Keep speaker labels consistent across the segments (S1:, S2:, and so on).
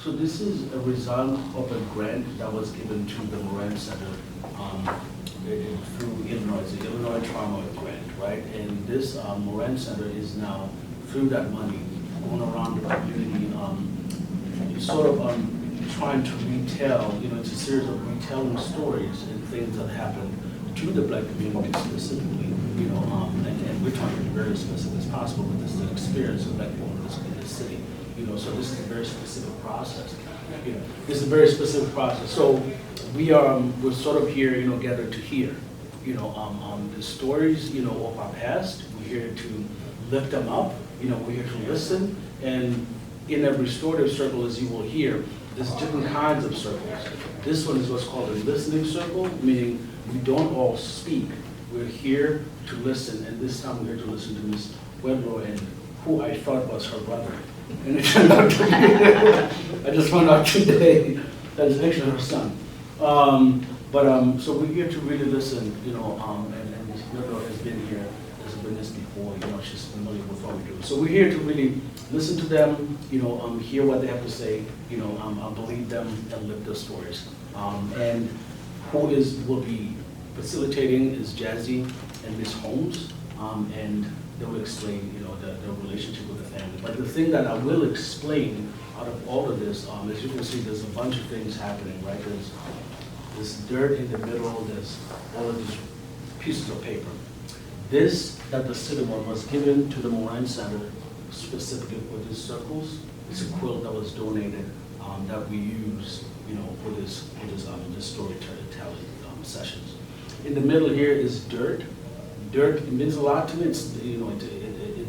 S1: So this is a result of a grant that was given to the Moran Center through Illinois, the Illinois Trauma Grant, right? And this Moran Center is now, through that money, going around the community, sort of trying to retell, it's a series of retelling stories and things that happened to the Black community specifically, and we're trying to be very specific as possible, but this is an experience of Black people in this city, so this is a very specific process. This is a very specific process. So we're sort of here, gathered to hear, the stories, of our past. We're here to lift them up. We're here to listen. And in a restorative circle, as you will hear, there's different kinds of circles. This one is what's called a listening circle, meaning we don't all speak. We're here to listen, and this time we're here to listen to Ms. Wedlow, and who I thought was her brother. And it turned out to be, I just found out today that it's actually her son. So we're here to really listen, and Ms. Wedlow has been here as a witness before, she's familiar with what we do. So we're here to really listen to them, hear what they have to say, believe them and live their stories. And who will be facilitating is Jazzy and Ms. Holmes, and they will explain, the relationship with the family. But the thing that I will explain out of all of this, as you can see, there's a bunch of things happening, right? There's this dirt in the middle, there's all of these pieces of paper. This, that the city was given to the Moran Center specifically for these circles. It's a quilt that was donated that we use, for this storytelling sessions. In the middle here is dirt. Dirt, it means a lot to me. It's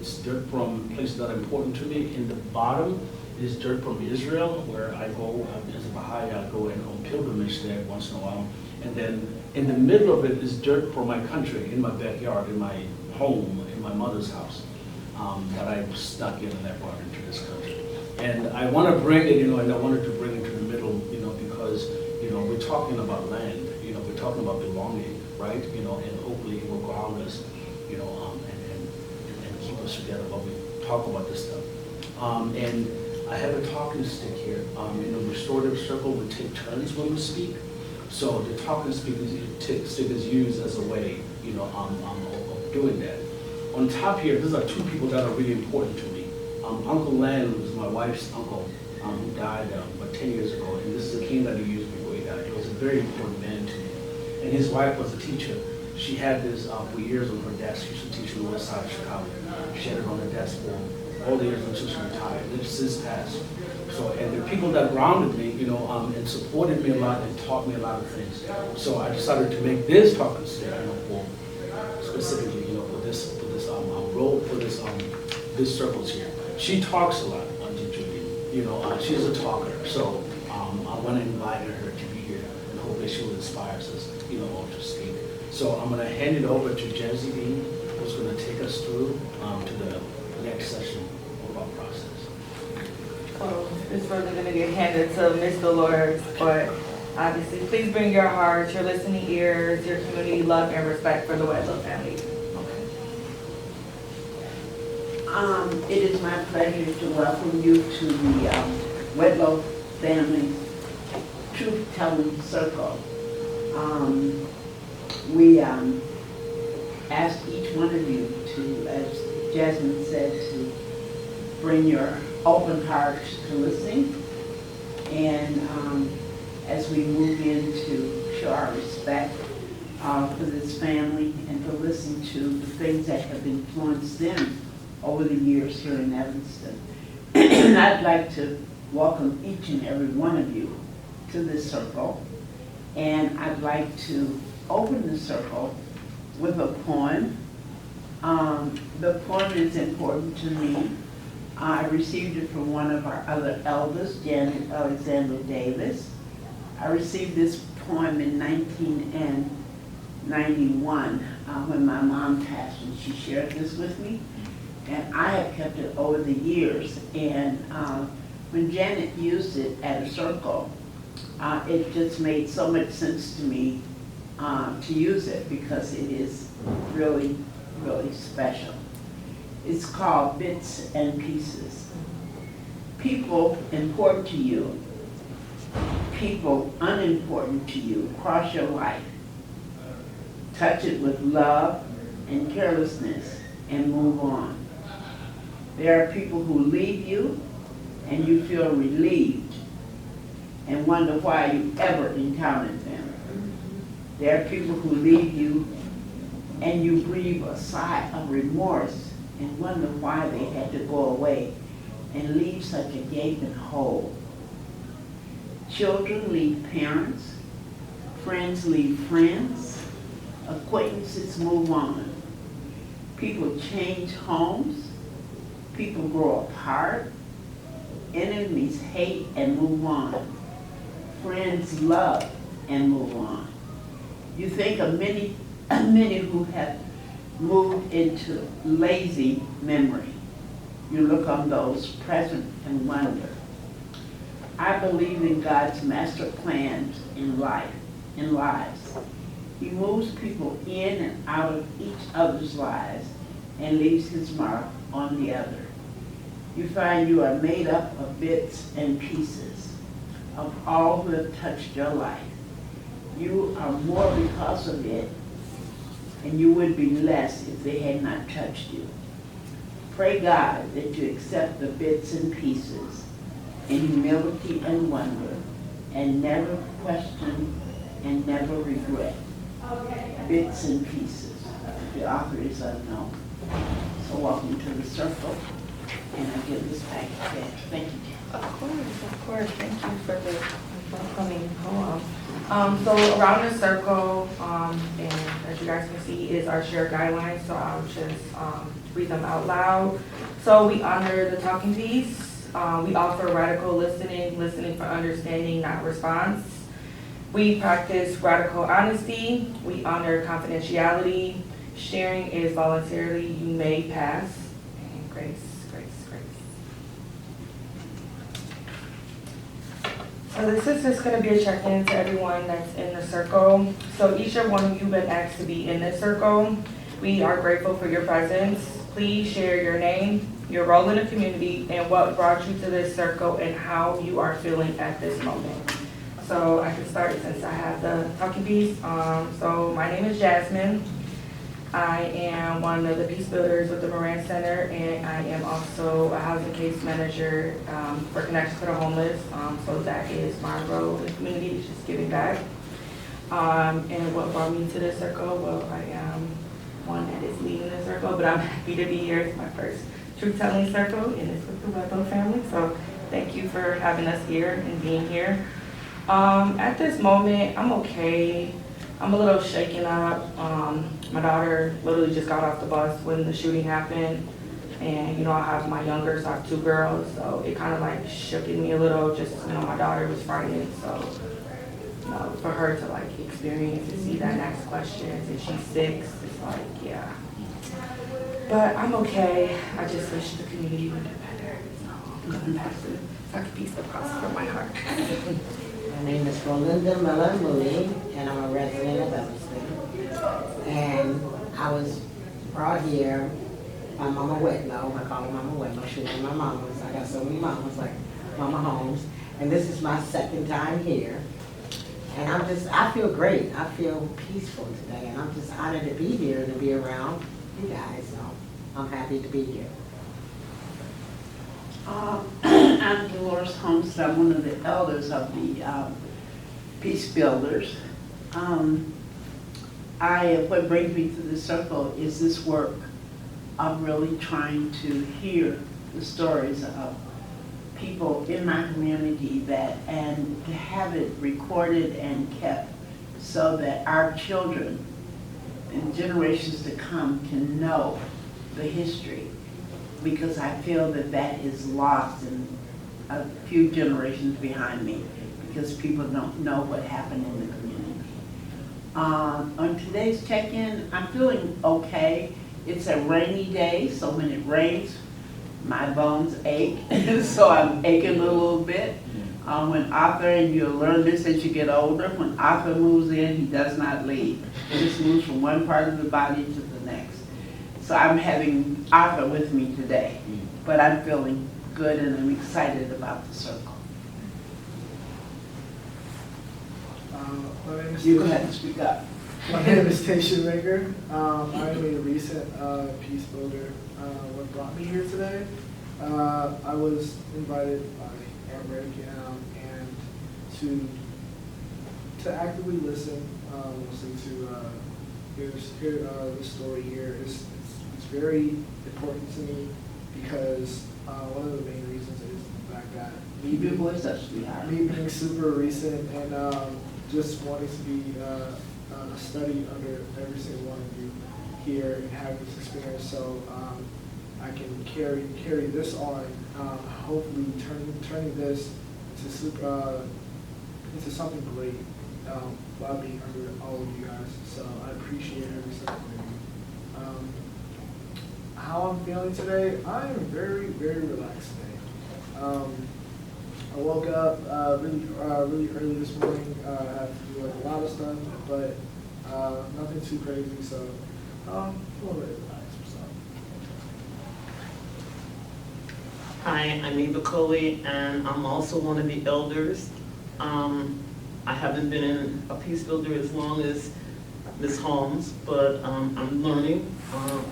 S1: it's dirt from places that are important to me. In the bottom is dirt from Israel, where I go as a Baha'i. I go and on pilgrimage there once in a while. And then in the middle of it is dirt from my country, in my backyard, in my home, in my mother's house, that I snuck in and I brought into this country. And I want to bring it, and I wanted to bring it to the middle, because, we're talking about land, we're talking about belonging, right? And hopefully it will ground us, and keep us together while we talk about this stuff. And I have a talking stick here. In a restorative circle, we take turns when we speak. So the talking stick is used as a way, of doing that. On top here, these are two people that are really important to me. Uncle Len was my wife's uncle, who died about 10 years ago, and this is a cane that he used before he died. He was a very important man to me. And his wife was a teacher. She had this for years on her desk. She used to teach in the west side of Chicago. She had it on her desk for all the years until she retired. It's since passed. So, and the people that grounded me, and supported me a lot and taught me a lot of things. So I decided to make this talking stick, for specifically, for this role, for this circles here. She talks a lot, Auntie Judy. She's a talker. So I want to invite her to be here, and hopefully she will inspire us, all to speak. So I'm going to hand it over to JayD3, who's going to take us through to the next session of our process.
S2: It's further going to get handed to Ms. Dolores, but obviously, please bring your heart, your listening ears, your community love and respect for the Wedlow family.
S3: It is my pleasure to welcome you to the Wedlow family truth-telling circle. We ask each one of you to, as Jasmine said, to bring your open hearts to listening, and as we move in to show our respect for this family and to listen to the things that have influenced them over the years here in Evanston. And I'd like to welcome each and every one of you to this circle, and I'd like to open the circle with a poem. The poem is important to me. I received it from one of our other elders, Janet Alexander Davis. I received this poem in 1991 when my mom passed, and she shared this with me. And I have kept it over the years. And when Janet used it at a circle, it just made so much sense to me to use it because it is really, really special. It's called Bits and Pieces. People important to you, people unimportant to you cross your life. Touch it with love and carelessness and move on. There are people who leave you and you feel relieved and wonder why you ever encountered them. There are people who leave you and you breathe a sigh of remorse and wonder why they had to go away and leave such a gaping hole. Children leave parents, friends leave friends, acquaintances move on. People change homes, people grow apart, enemies hate and move on. Friends love and move on. You think of many who have moved into lazy memory. You look on those present and wonder. I believe in God's master plans in lives. He moves people in and out of each other's lives and leaves his mark on the other. You find you are made up of bits and pieces of all who have touched your life. You are more because of it, and you would be less if they had not touched you. Pray God that you accept the bits and pieces in humility and wonder, and never question and never regret. Bits and pieces. The author is unknown. So welcome to the circle, and I give this back to Dad. Thank you, Dad.
S2: Of course. Thank you for the welcoming poem. So around the circle, and as you guys can see, is our shared guidelines. So I'll just read them out loud. So we honor the talking piece. We offer radical listening for understanding, not response. We practice radical honesty. We honor confidentiality. Sharing is voluntarily. You may pass. And grace. So this is just going to be a check-in to everyone that's in the circle. So each of one of you been asked to be in this circle. We are grateful for your presence. Please share your name, your role in the community, and what brought you to this circle and how you are feeling at this moment. So I can start since I have the talking piece. So my name is Jasmine. I am one of the peace builders with the Moran Center, and I am also a housing case manager for Connection to the Homeless. So that is my role in the community, is just giving back. And what brought me to this circle? Well, I am one that is leading the circle, but I'm happy to be here. It's my first truth-telling circle, and it's with the Wedlow family. So thank you for having us here and being here. At this moment, I'm okay. I'm a little shaken up. My daughter literally just got off the bus when the shooting happened. And, you know, I have my younger, so I have 2 girls. So it kind of like shook me a little. Just, you know, my daughter was frightened. So, you know, for her to like experience and see that next questions, and she's 6, it's like, yeah. But I'm okay. I just wish the community would do better. So I'm going to pass it. I could piece across from my heart.
S4: My name is Belinda Miller Mooney, and I'm a resident of Evanston. And I was brought here by Mama Wedlow. I call her Mama Wedlow. She was my mamas. I got so many mamas like Mama Holmes. And this is my 2nd time here. And I feel great. I feel peaceful today. And I'm just honored to be here and to be around you guys. So I'm happy to be here.
S3: I'm Dolores Holmes. I'm one of the elders of the Peace Builders. What brings me to the circle is this work of really trying to hear the stories of people in my community and to have it recorded and kept so that our children and generations to come can know the history, because I feel that is lost in a few generations behind me because people don't know what happened in the community. On today's check-in, I'm feeling okay. It's a rainy day, so when it rains, my bones ache, so I'm aching a little bit. When Arthur, and you'll learn this as you get older, when Arthur moves in, he does not leave. He just moves from one part of the body to the next. So I'm having Arthur with me today, but I'm feeling good. good, and I'm excited about the circle.
S5: My name is
S3: You go ahead and speak up.
S5: My name is Station Maker. I'm a recent peace builder. What brought me here today? I was invited by Eric and to actively listen to hear the story here. It's very important to me because one of the main reasons is the fact that
S3: Keep your voice up, sweetheart.
S5: me being super recent and just wanting to be a study under every single one of you here and have this experience, so I can carry this on, hopefully turning this into something great while being under all of you guys. So I appreciate every single one of you. How I'm feeling today, I am very, very relaxed today. I woke up really early this morning. I had to do like a lot of stuff, but nothing too crazy. So I'm feeling very relaxed. So.
S6: Hi, I'm Eva Coley, and I'm also one of the elders. I haven't been in a peace builder as long as Ms. Holmes, but I'm learning.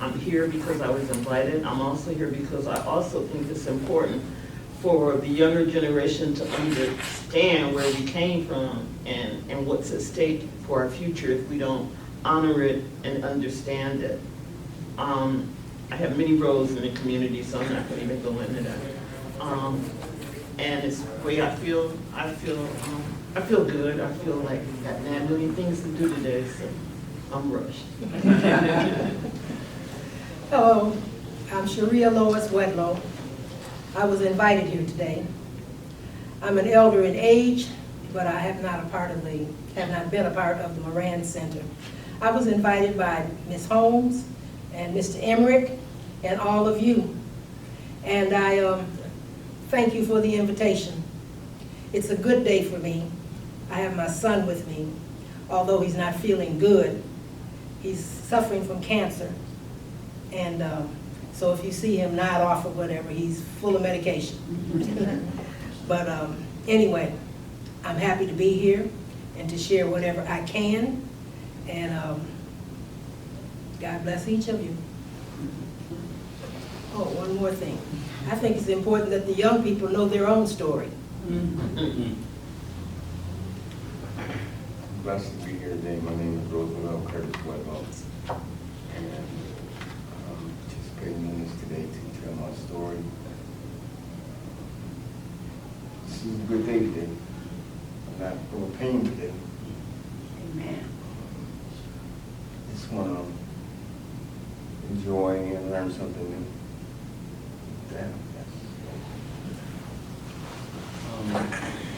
S6: I'm here because I was invited. I'm also here because I also think it's important for the younger generation to understand where we came from and what's at stake for our future if we don't honor it and understand it. I have many roles in the community, so I'm not going to even go into that. And it's the way I feel good. I feel like I've got 9 million things to do today, so I'm rushed.
S7: Hello, I'm Sharia Lois Wedlow. I was invited here today. I'm an elder in age, but I have not been a part of the Moran Center. I was invited by Ms. Holmes and Mr. Emmerich and all of you. And I thank you for the invitation. It's a good day for me. I have my son with me, although he's not feeling good. He's suffering from cancer. And so if you see him nod off or whatever, he's full of medication. But anyway, I'm happy to be here and to share whatever I can. And God bless each of you. Oh, one more thing. I think it's important that the young people know their own story.
S8: Blessed to be here today. My name is Roosevelt Curtis Wedlow, and I'm participating in this today to tell my story. This is a good day today. I'm not full of pain today.
S3: Amen.
S8: Just want to enjoy and learn something new. Damn.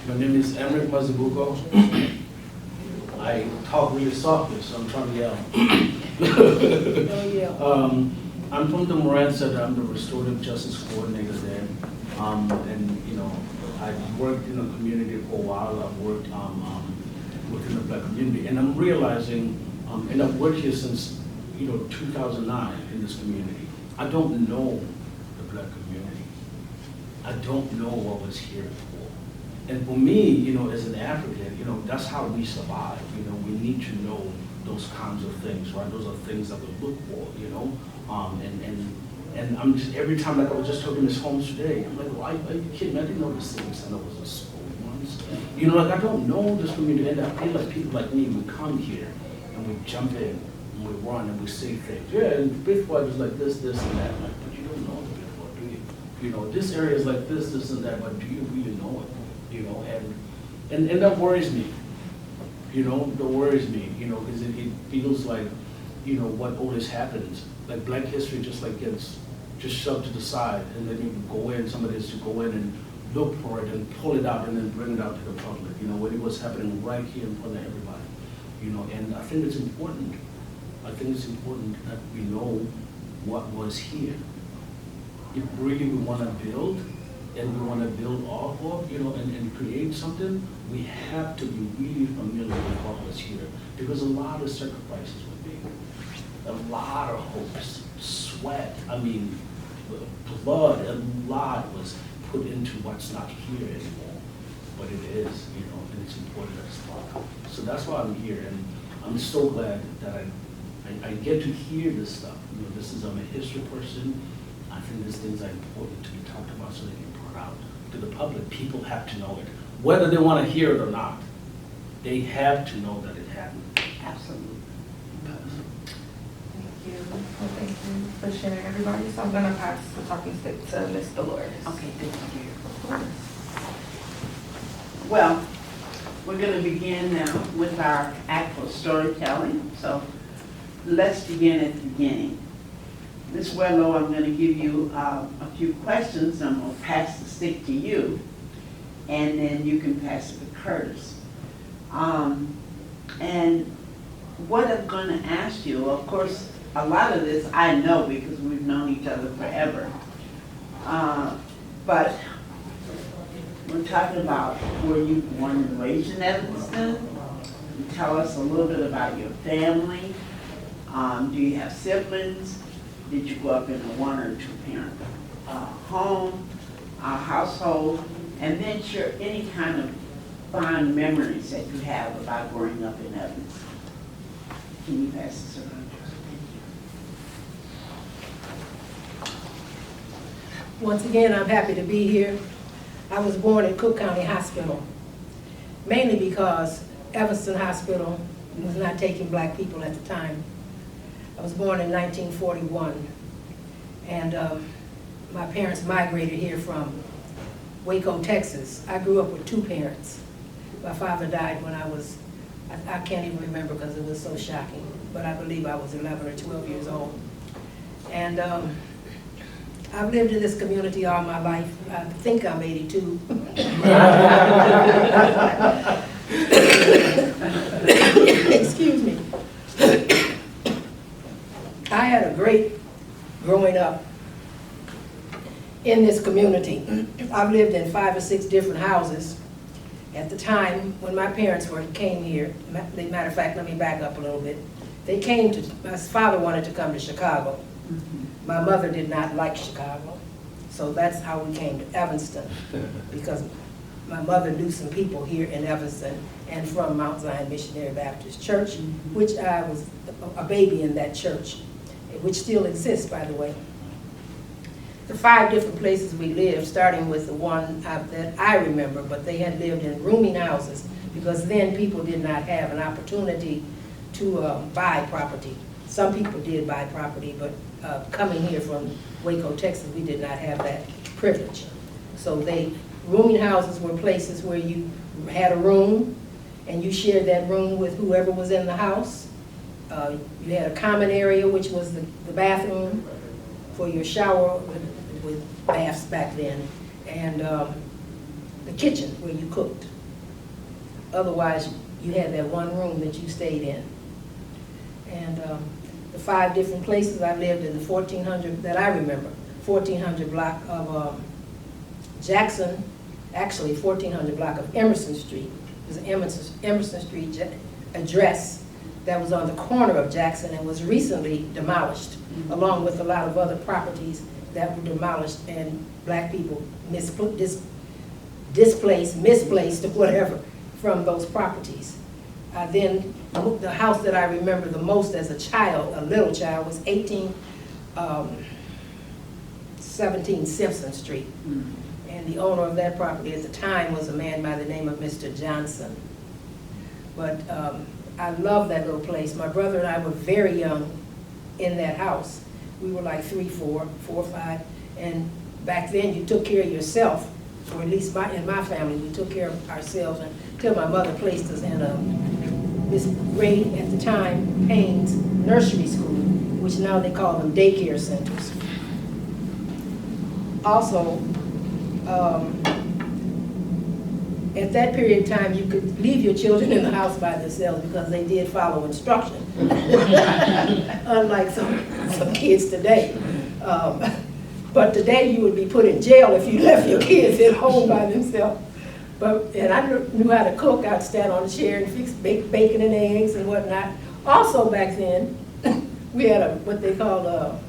S1: My name is Emmerich Mazibuko. I talk really softly, so I'm trying to yell. I'm from the Moran Center. I'm the Restorative Justice Coordinator there. And you know, I've worked in the community for a while. I've worked within the Black community, and I'm realizing, and I've worked here since 2009 in this community. I don't know the Black community. I don't know what was here before. And for me, as an African, that's how we survive. We need to know those kinds of things, right? Those are things that we look for, And I'm just, every time, like I was just talking to Ms. Holmes today, I'm like, why are you kidding me? I didn't know this thing center was a school once. Like I don't know this community, and I feel like people like me, we come here and we jump in and we run and we say things. Yeah, and before it was like this, and that. I'm like, but you don't know the before, do you? This area is like this, and that, but do you really know it? And that worries me. That worries me. Because it feels like, what always happens. Like Black history just like gets just shoved to the side, and then you go in. Somebody has to go in and look for it and pull it out and then bring it out to the public. When it was happening right here in front of everybody. And I think it's important. I think it's important that we know what was here. If really we want to build, and we want to build off of, and create something, we have to be really familiar with what was here. Because a lot of sacrifices were made. A lot of hopes, sweat, blood, a lot was put into what's not here anymore, but it is, you know, and it's important as well. So that's why I'm here, and I'm so glad that I get to hear this stuff. You know, I'm a history person. I think these things are important to be talked about so they can be brought out to the public. People have to know it, whether they want to hear it or not. They have to know that it happened.
S3: Absolutely.
S2: Thank you. Well, thank you for sharing, everybody. So I'm gonna pass the talking stick to Ms. Dolores.
S3: Okay, thank you. Well, we're going to begin now with our actual storytelling. So let's begin at the beginning. Ms. Wedlow, I'm going to give you a few questions. I'm going to pass the stick to you, and then you can pass it to Curtis. And what I'm going to ask you, of course, a lot of this I know because we've known each other forever. But we're talking about, were you born and raised in Evanston? Tell us a little bit about your family. Do you have siblings? Did you grow up in a one or two parent home, household? And then share any kind of fond memories that you have about growing up in Evanston. Can you pass this around?
S7: Once again, I'm happy to be here. I was born at Cook County Hospital, mainly because Evanston Hospital was not taking black people at the time. I was born in 1941, and my parents migrated here from Waco, Texas. I grew up with two parents. My father died when I can't even remember because it was so shocking, but I believe I was 11 or 12 years old. And I've lived in this community all my life. I think I'm 82. Excuse me. I had a great growing up in this community. I've lived in 5 or 6 different houses. At the time when my parents came here, matter of fact, let me back up a little bit. My father wanted to come to Chicago. My mother did not like Chicago, so that's how we came to Evanston, because my mother knew some people here in Evanston and from Mount Zion Missionary Baptist Church, which I was a baby in that church, which still exists, by the way. The 5 different places we lived, starting with the one that I remember, but they had lived in rooming houses, because then people did not have an opportunity to buy property. Some people did buy property, but coming here from Waco, Texas, we did not have that privilege. So rooming houses were places where you had a room, and you shared that room with whoever was in the house. You had a common area, which was the bathroom for your shower with baths back then, and the kitchen where you cooked. Otherwise, you had that one room that you stayed in. And the 5 different places I lived in, the 1400 that I remember, 1400 block of Jackson, actually 1400 block of Emerson Street. There's an Emerson Street address that was on the corner of Jackson and was recently demolished, along with a lot of other properties that were demolished and black people displaced, misplaced, or whatever from those properties. Then the house that I remember the most as a child, a little child, was 17 Simpson Street. And the owner of that property at the time was a man by the name of Mr. Johnson. But I love that little place. My brother and I were very young in that house. We were like 3, 4, 5. And back then you took care of yourself, or at least in my family, we took care of ourselves until my mother placed us in this great, at the time, Haynes Nursery School, which now they call them daycare centers. Also, at that period of time, you could leave your children in the house by themselves because they did follow instruction, unlike some kids today. But today you would be put in jail if you left your kids at home by themselves. And I knew how to cook. I'd stand on a chair and fix bacon and eggs and whatnot. Also back then, we had what they called,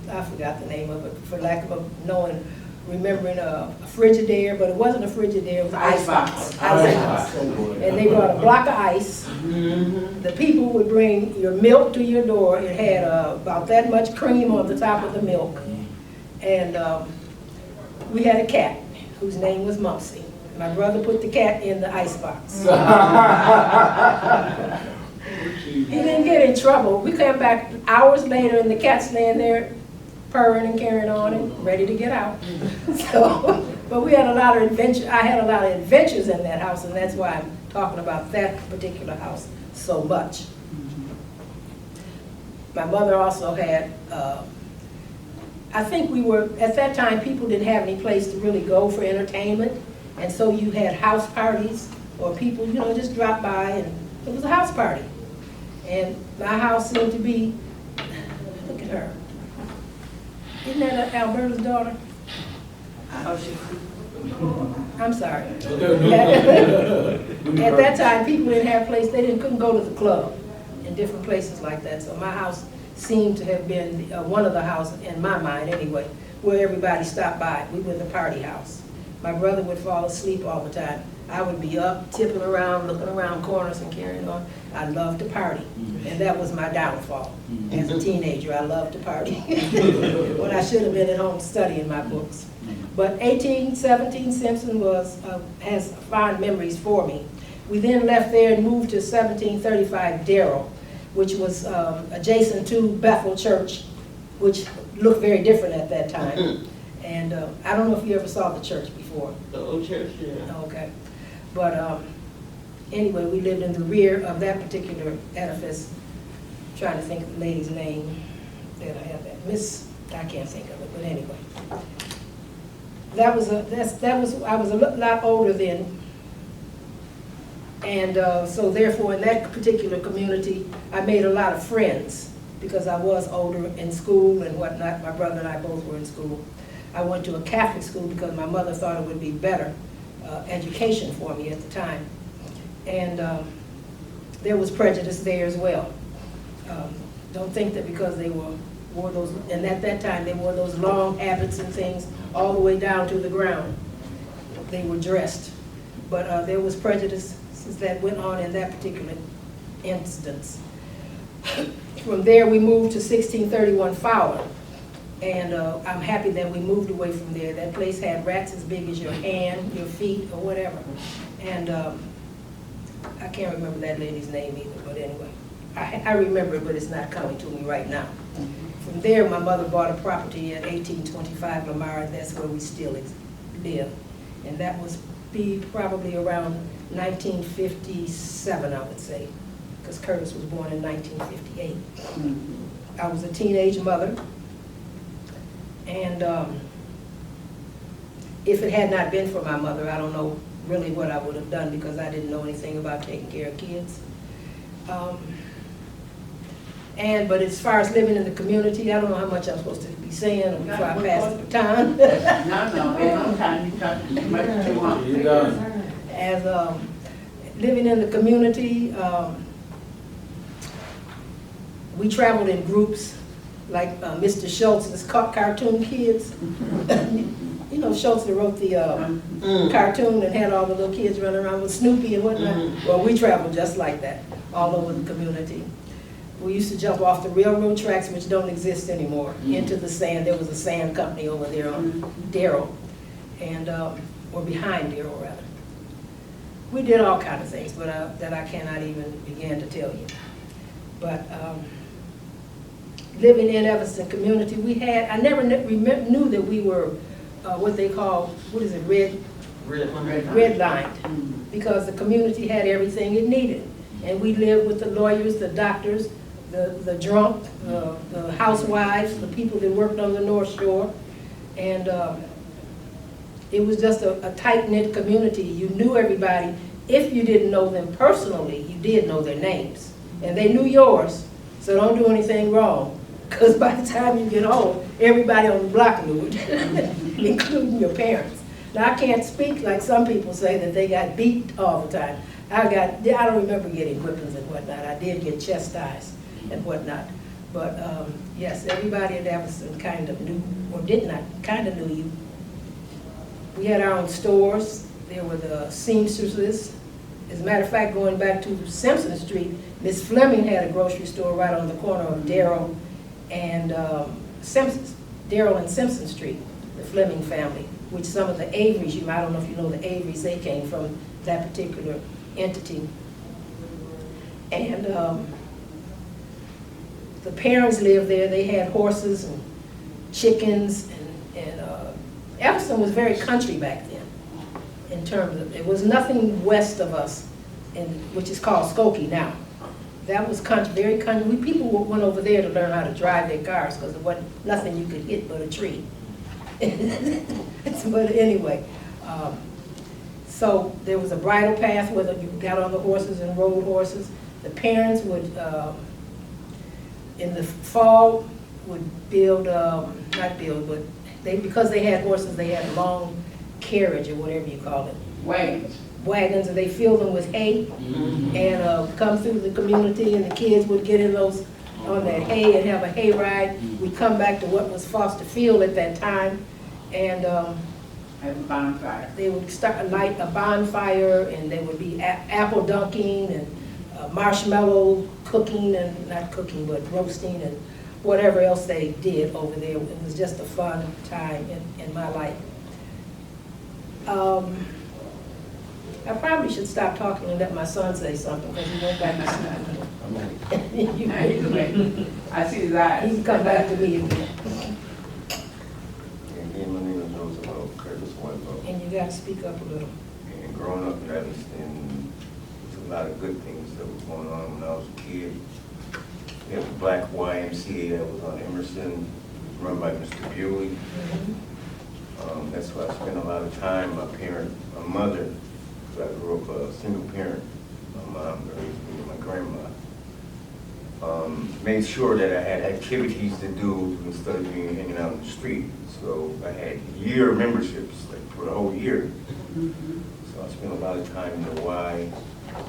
S7: I forgot the name of it, for lack of knowing, remembering a Frigidaire, but it wasn't a Frigidaire, it was an ice box.
S3: Ice
S7: box. And they brought a block of ice. The people would bring your milk to your door. It had about that much cream on the top of the milk. And we had a cat whose name was Mumsy. My brother put the cat in the ice box. He didn't get in trouble. We came back hours later and the cat's laying there purring and carrying on and ready to get out. So, but we had a lot of adventure. I had a lot of adventures in that house, and that's why I'm talking about that particular house so much. My mother also had, I think we were, at that time, people didn't have any place to really go for entertainment, and so you had house parties, or people, you know, just drop by, and it was a house party. And my house seemed to be, look at her. Isn't that Alberta's daughter? I'm sorry. At that time, people didn't have place, couldn't go to the club in different places like that. So my house seemed to have been one of the houses, in my mind anyway, where everybody stopped by. We were the party house. My brother would fall asleep all the time. I would be up, tipping around, looking around corners and carrying on. I loved to party, and that was my downfall. As a teenager, I loved to party when I should have been at home studying my books. But 1817 Simpson has fond memories for me. We then left there and moved to 1735 Darrell, which was adjacent to Bethel Church, which looked very different at that time. And I don't know if you ever saw the church before.
S6: The old church, yeah.
S7: Okay. But anyway, we lived in the rear of that particular edifice. I'm trying to think of the lady's name that I have that. Miss, I can't think of it, but anyway. I was a lot older then. And so therefore in that particular community, I made a lot of friends because I was older in school and whatnot. My brother and I both were in school. I went to a Catholic school because my mother thought it would be better education for me at the time. And there was prejudice there as well. Don't think that because they wore those, and at that time they wore those long habits and things all the way down to the ground. They were dressed. But there was prejudice that went on in that particular instance. From there we moved to 1631 Fowler. And I'm happy that we moved away from there. That place had rats as big as your hand, your feet, or whatever. And I can't remember that lady's name either, but anyway. I remember it, but it's not coming to me right now. From there, my mother bought a property at 1825 Lamar, and that's where we still live. And that was probably around 1957, I would say, because Curtis was born in 1958. I was a teenage mother. And if it had not been for my mother, I don't know really what I would have done because I didn't know anything about taking care of kids. But as far as living in the community, I don't know how much I'm supposed to be saying before I pass the baton.
S3: No, no time you talk too much as you want.
S7: As living in the community, we traveled in groups. Like Mr. Schultz's cartoon kids. You know, Schultz that wrote the cartoon and had all the little kids running around with Snoopy and whatnot. Well, we traveled just like that, all over the community. We used to jump off the railroad tracks, which don't exist anymore, into the sand. There was a sand company over there on Darrell, and or behind Darrell, rather. We did all kinds of things, but that I cannot even begin to tell you. But living in Evanston community, I never knew that we were what they call, what is it, redlined, because the community had everything it needed. And we lived with the lawyers, the doctors, the drunk, the housewives, the people that worked on the North Shore. And it was just a tight-knit community. You knew everybody. If you didn't know them personally, you did know their names. And they knew yours, so don't do anything wrong. Because by the time you get home, everybody on the block knew it, including your parents. Now, I can't speak like some people say that they got beat all the time. I don't remember getting whippings and whatnot. I did get chastised and whatnot. But yes, everybody at Evanston kind of knew, or did not, kind of knew you. We had our own stores. There were the seamstresses. As a matter of fact, going back to Simpson Street, Miss Fleming had a grocery store right on the corner of Darrell and Simpson, Darrell and Simpson Street, the Fleming family, which some of the Averys, I don't know if you know the Averys, they came from that particular entity. And the parents lived there. They had horses and chickens, and Evanston was very country back then. In terms of, it was nothing west of us, which is called Skokie now. That was country, very country. People went over there to learn how to drive their cars because there wasn't nothing you could hit but a tree. But anyway, so there was a bridle path where you got on the horses and rode horses. The parents would, in the fall, would build, not build, but because they had horses, they had long carriage or whatever you call it. Wagons, and they filled them with hay and come through the community, and the kids would get in those on that hay and have a hay ride. We'd come back to what was Foster Field at that time, and
S3: Have a bonfire.
S7: they would light a bonfire, and there would be apple dunking and marshmallow cooking, and not cooking, but roasting and whatever else they did over there. It was just a fun time in my life. I probably should stop talking and let my son say something, because he went back to school.
S3: I see his eyes.
S7: He can come back to me again.
S8: Again, my name is Roosevelt Curtis Wedlow.
S7: And you got to speak up a little.
S8: And growing up in Evanston, there's a lot of good things that was going on when I was a kid. We had the Black YMCA that was on Emerson, run by Mr. Bewley. That's where I spent a lot of time. My mother, because I grew up a single parent. My mom raised me and my grandma. Made sure that I had activities to do instead of being hanging out in the street. So I had year memberships, like for the whole year. So I spent a lot of time in the Y,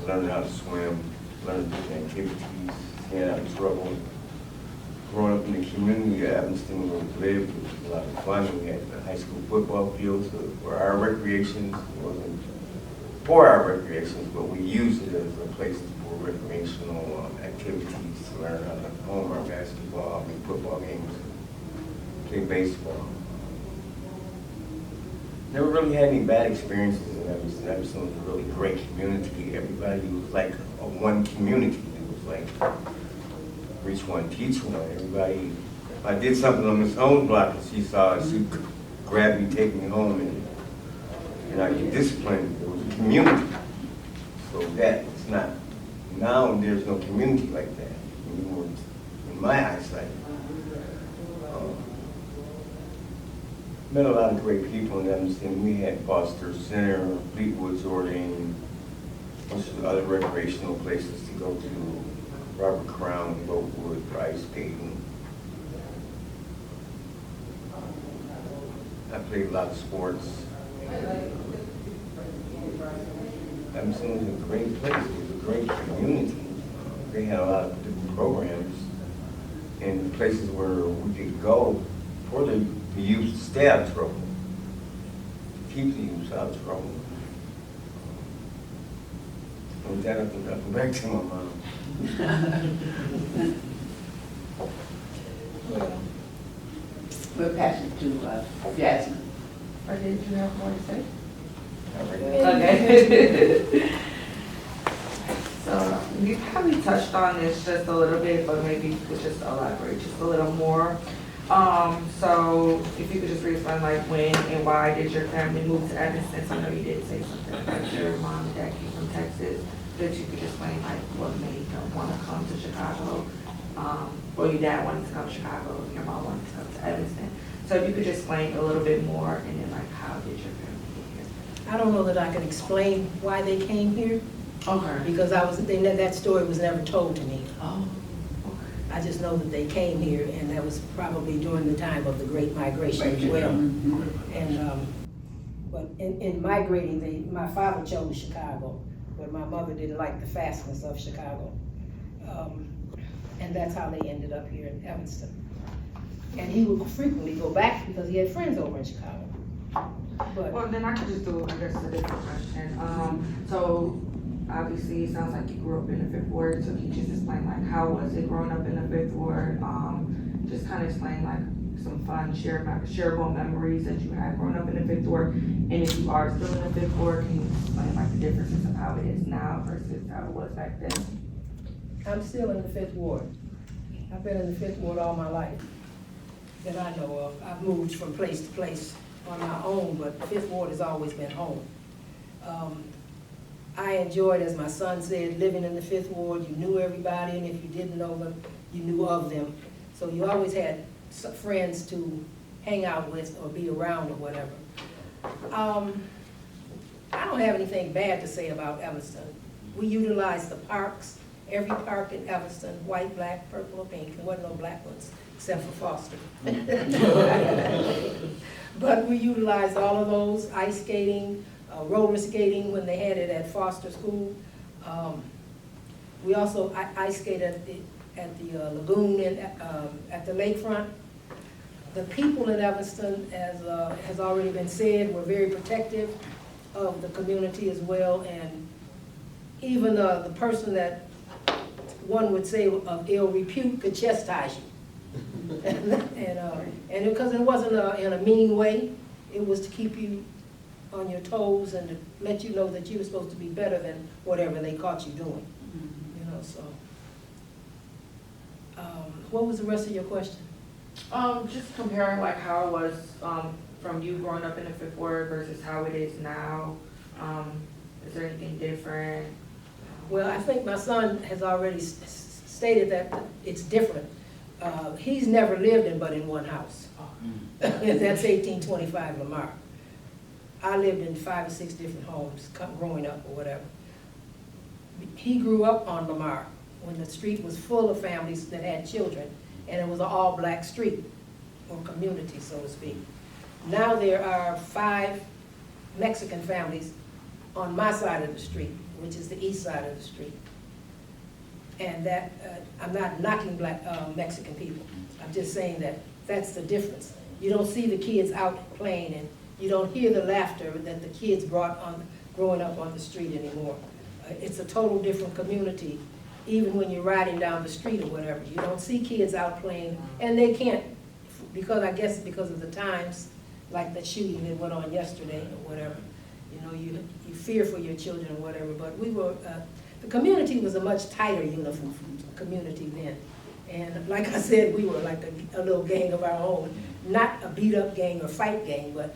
S8: learning how to swim, learning different activities, staying out of trouble. Growing up in the community of Evanston where we lived, it was a lot of fun. We had the high school football fields for our recreations. It wasn't for our recreations, but we used it as a place for recreational activities to learn how to home our basketball, football games, play baseball. Never really had any bad experiences in Evanston. Evanston was a really great community. Everybody was like a one community. It was like reach one, teach one. Everybody, if I did something on Miss Holmes' block and she saw it, she'd grab me, take me home, and I get disciplined. It was a community. So that's not, now there's no community like that, anymore, in my eyesight. Met a lot of great people in Evanston. We had Foster Center, Fleetwood, Jordan, bunch of other recreational places to go to. Robert Crown, Boatwood, Rice, Dayton. I played a lot of sports. Evanston was a great place. It was a great community. They had a lot of different programs and places where we could go for the youth to stay out of trouble, to keep the youth out of trouble. And with that, I think I'll go back to my mom.
S3: We'll pass it to Jasmine.
S2: Or did you have more to say?
S3: Okay.
S2: Okay. So we probably touched on this just a little bit, but maybe you could just elaborate just a little more. So if you could just re-explain like when and why did your family move to Evanston? So I know you did say something about your mom and dad came from Texas. That you could explain like what made them want to come to Chicago. Or your dad wanted to come to Chicago, your mom wanted to come to Evanston. So if you could just explain a little bit more, and then like how did your family get here?
S7: I don't know that I can explain why they came here,
S2: Okay.
S7: because that story was never told to me.
S2: Oh.
S7: I just know that they came here, and that was probably during the time of the Great Migration as well. And but in migrating, my father chose Chicago, but my mother didn't like the fastness of Chicago. And that's how they ended up here in Evanston. And he would frequently go back because he had friends over in Chicago. But
S2: Well, then I could just do, I guess, a different question. So obviously, it sounds like you grew up in the Fifth Ward, so can you just explain like how was it growing up in the Fifth Ward? Just kind of explain like some fun, shareable memories that you had growing up in the Fifth Ward. And if you are still in the Fifth Ward, can you explain like the differences of how it is now versus how it was back then?
S7: I'm still in the Fifth Ward. I've been in the Fifth Ward all my life that I know of. I've moved from place to place on my own, but the Fifth Ward has always been home. I enjoyed, as my son said, living in the Fifth Ward. You knew everybody, and if you didn't know them, you knew of them. So you always had friends to hang out with or be around or whatever. I don't have anything bad to say about Evanston. We utilized the parks, every park in Evanston, white, black, purple, or pink. There wasn't no black ones, except for Foster. But we utilized all of those, ice skating, roller skating when they had it at Foster School. We also ice skated at the lagoon and at the lakefront. The people in Evanston, as has already been said, were very protective of the community as well, and even the person that one would say of ill repute could chastise you. And because it wasn't in a mean way, it was to keep you on your toes and to let you know that you were supposed to be better than whatever they caught you doing. You know, so. What was the rest of your question?
S2: Just comparing like how it was from you growing up in the Fifth Ward versus how it is now. Is there anything different?
S7: Well, I think my son has already stated that it's different. He's never lived in but in one house. And that's 1825 Lamar. I lived in 5 or 6 different homes growing up or whatever. He grew up on Lamar when the street was full of families that had children, and it was an all-black street or community, so to speak. Now there are 5 Mexican families on my side of the street, which is the east side of the street. And that, I'm not knocking black Mexican people. I'm just saying that that's the difference. You don't see the kids out playing, and you don't hear the laughter that the kids brought on growing up on the street anymore. It's a total different community, even when you're riding down the street or whatever. You don't see kids out playing, and they can't, because I guess because of the times, like that shooting that went on yesterday or whatever. You know, you fear for your children or whatever, but we were, the community was a much tighter uniform community then. And like I said, we were like a little gang of our own, not a beat-up gang or fight gang, but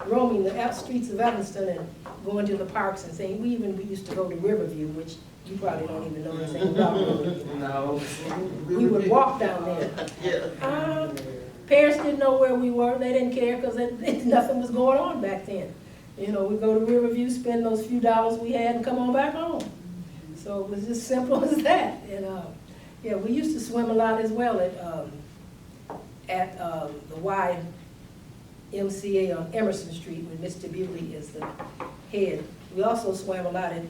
S7: roaming the streets of Evanston and going to the parks and saying, we used to go to Riverview, which you probably don't even know anything about Riverview.
S6: No.
S7: We would walk down there.
S6: Yeah.
S7: Parents didn't know where we were. They didn't care because nothing was going on back then. You know, we'd go to Riverview, spend those few dollars we had, and come on back home. So it was just simple as that. And yeah, we used to swim a lot as well at the YMCA on Emerson Street, where Mr. Bewley is the head. We also swam a lot at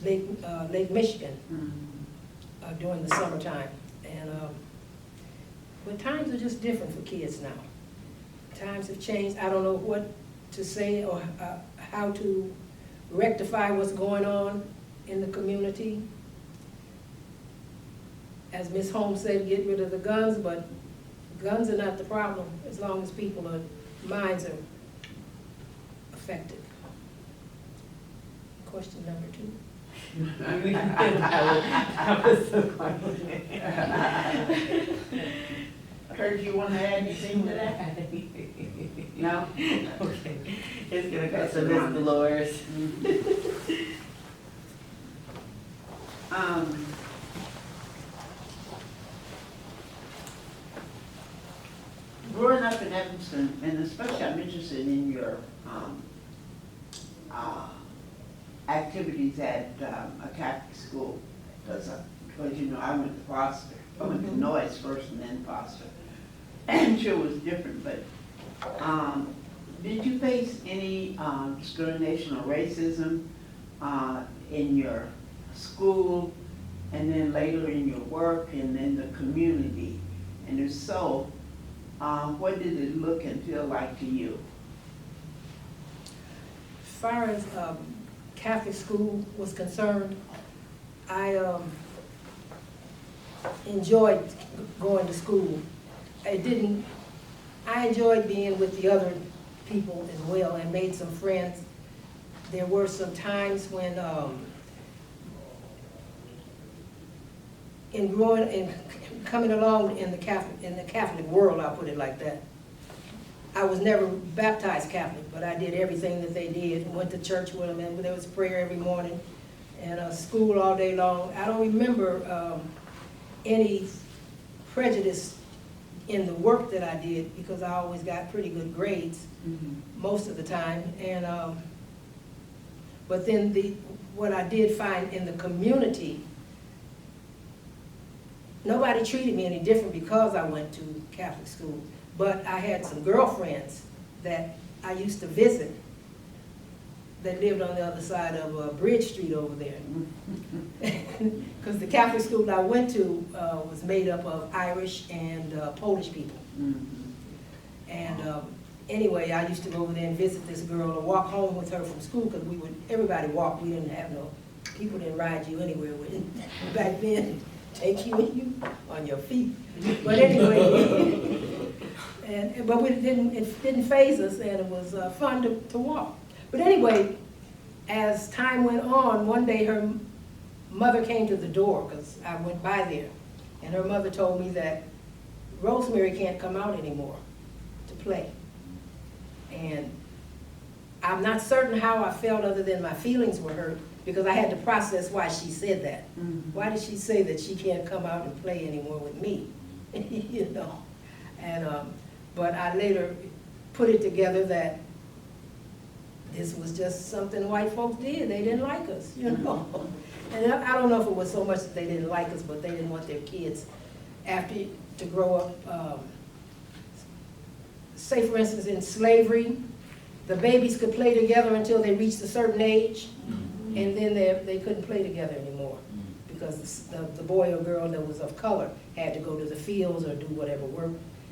S7: Lake Michigan during the summertime. And but times are just different for kids now. Times have changed. I don't know what to say or how to rectify what's going on in the community. As Ms. Holmes said, get rid of the guns, but guns are not the problem as long as people's minds are affected. Question number 2.
S3: That was so funny. Heard you want to add anything to that? No? Okay.
S9: It's gonna go to Ms. Dolores.
S3: Growing up in Evanston, and especially I'm interested in your activities at a Catholic school, because you know I went to Foster. I went to Noyes first and then Foster. I'm sure it was different, but did you face any discrimination or racism in your school, and then later in your work and in the community? And if so, what did it look and feel like to you?
S7: far as Catholic school was concerned, I enjoyed going to school. I enjoyed being with the other people as well and made some friends. There were some times when coming along in the Catholic world, I'll put it like that. I was never baptized Catholic, but I did everything that they did. Went to church with them, and there was prayer every morning, and school all day long. I don't remember any prejudice in the work that I did because I always got pretty good grades most of the time. And but then what I did find in the community, nobody treated me any different because I went to Catholic school. But I had some girlfriends that I used to visit that lived on the other side of Bridge Street over there. Because the Catholic school I went to was made up of Irish and Polish people. And anyway, I used to go over there and visit this girl or walk home with her from school because everybody walked. We didn't have people didn't ride you anywhere with it. Back then, take you on your feet. But anyway, but it didn't faze us, and it was fun to walk. But anyway, as time went on, one day her mother came to the door because I went by there, and her mother told me that Rosemary can't come out anymore to play. And I'm not certain how I felt other than my feelings were hurt because I had to process why she said that. Why did she say that she can't come out and play anymore with me? You know. And but I later put it together that this was just something white folks did. They didn't like us, you know. And I don't know if it was so much that they didn't like us, but they didn't want their kids to grow up. Say, for instance, in slavery, the babies could play together until they reached a certain age, and then they couldn't play together anymore because the boy or girl that was of color had to go to the fields or do whatever work,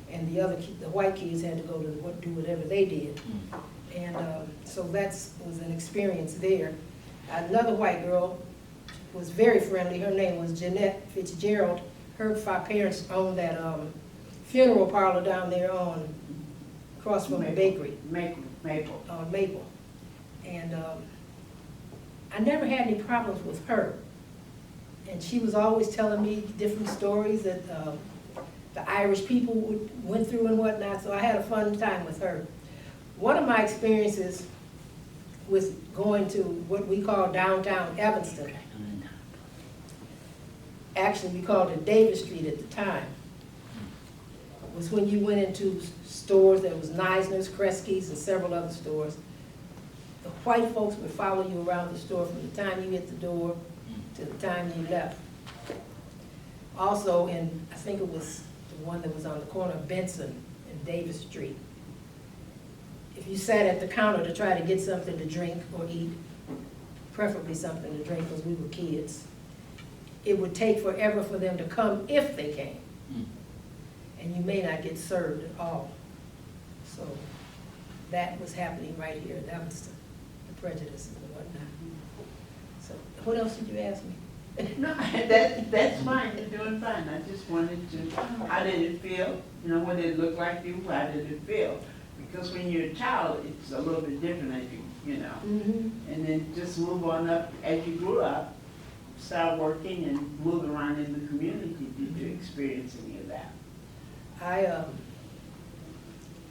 S7: and the white kids had to go to do whatever they did. And so that was an experience there. Another white girl was very friendly. Her name was Jeanette Fitzgerald. Her parents owned that funeral parlor down there across from the bakery.
S3: Maple.
S7: On Maple. And I never had any problems with her. And she was always telling me different stories that the Irish people went through and whatnot, so I had a fun time with her. One of my experiences was going to what we call downtown Evanston. Actually, we called it Davis Street at the time. It was when you went into stores, there was Neisner's, Kresge's, and several other stores. The white folks would follow you around the store from the time you hit the door to the time you left. Also, I think it was the one that was on the corner of Benson and Davis Street. If you sat at the counter to try to get something to drink or eat, preferably something to drink because we were kids, it would take forever for them to come if they came. And you may not get served at all. So that was happening right here in Evanston, the prejudices and whatnot. So what else did you ask me?
S3: No, that's fine, you're doing fine. I just wanted to, how did it feel? You know, when it looked like you, how did it feel? Because when you're a child, it's a little bit different as you know. And then just move on up, as you grew up, start working and move around in the community. Did you experience any of that?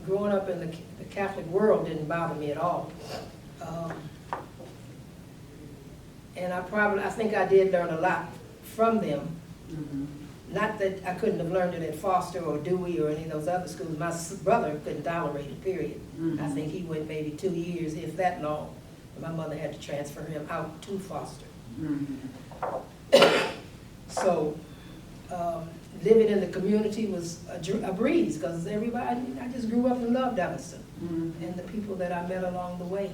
S7: Growing up in the Catholic world didn't bother me at all. And I think I did learn a lot from them. Not that I couldn't have learned it at Foster or Dewey or any of those other schools. My brother couldn't tolerate it, period. I think he went maybe 2 years, if that long. My mother had to transfer him out to Foster. So living in the community was a breeze because everybody, I just grew up and loved Evanston and the people that I met along the way.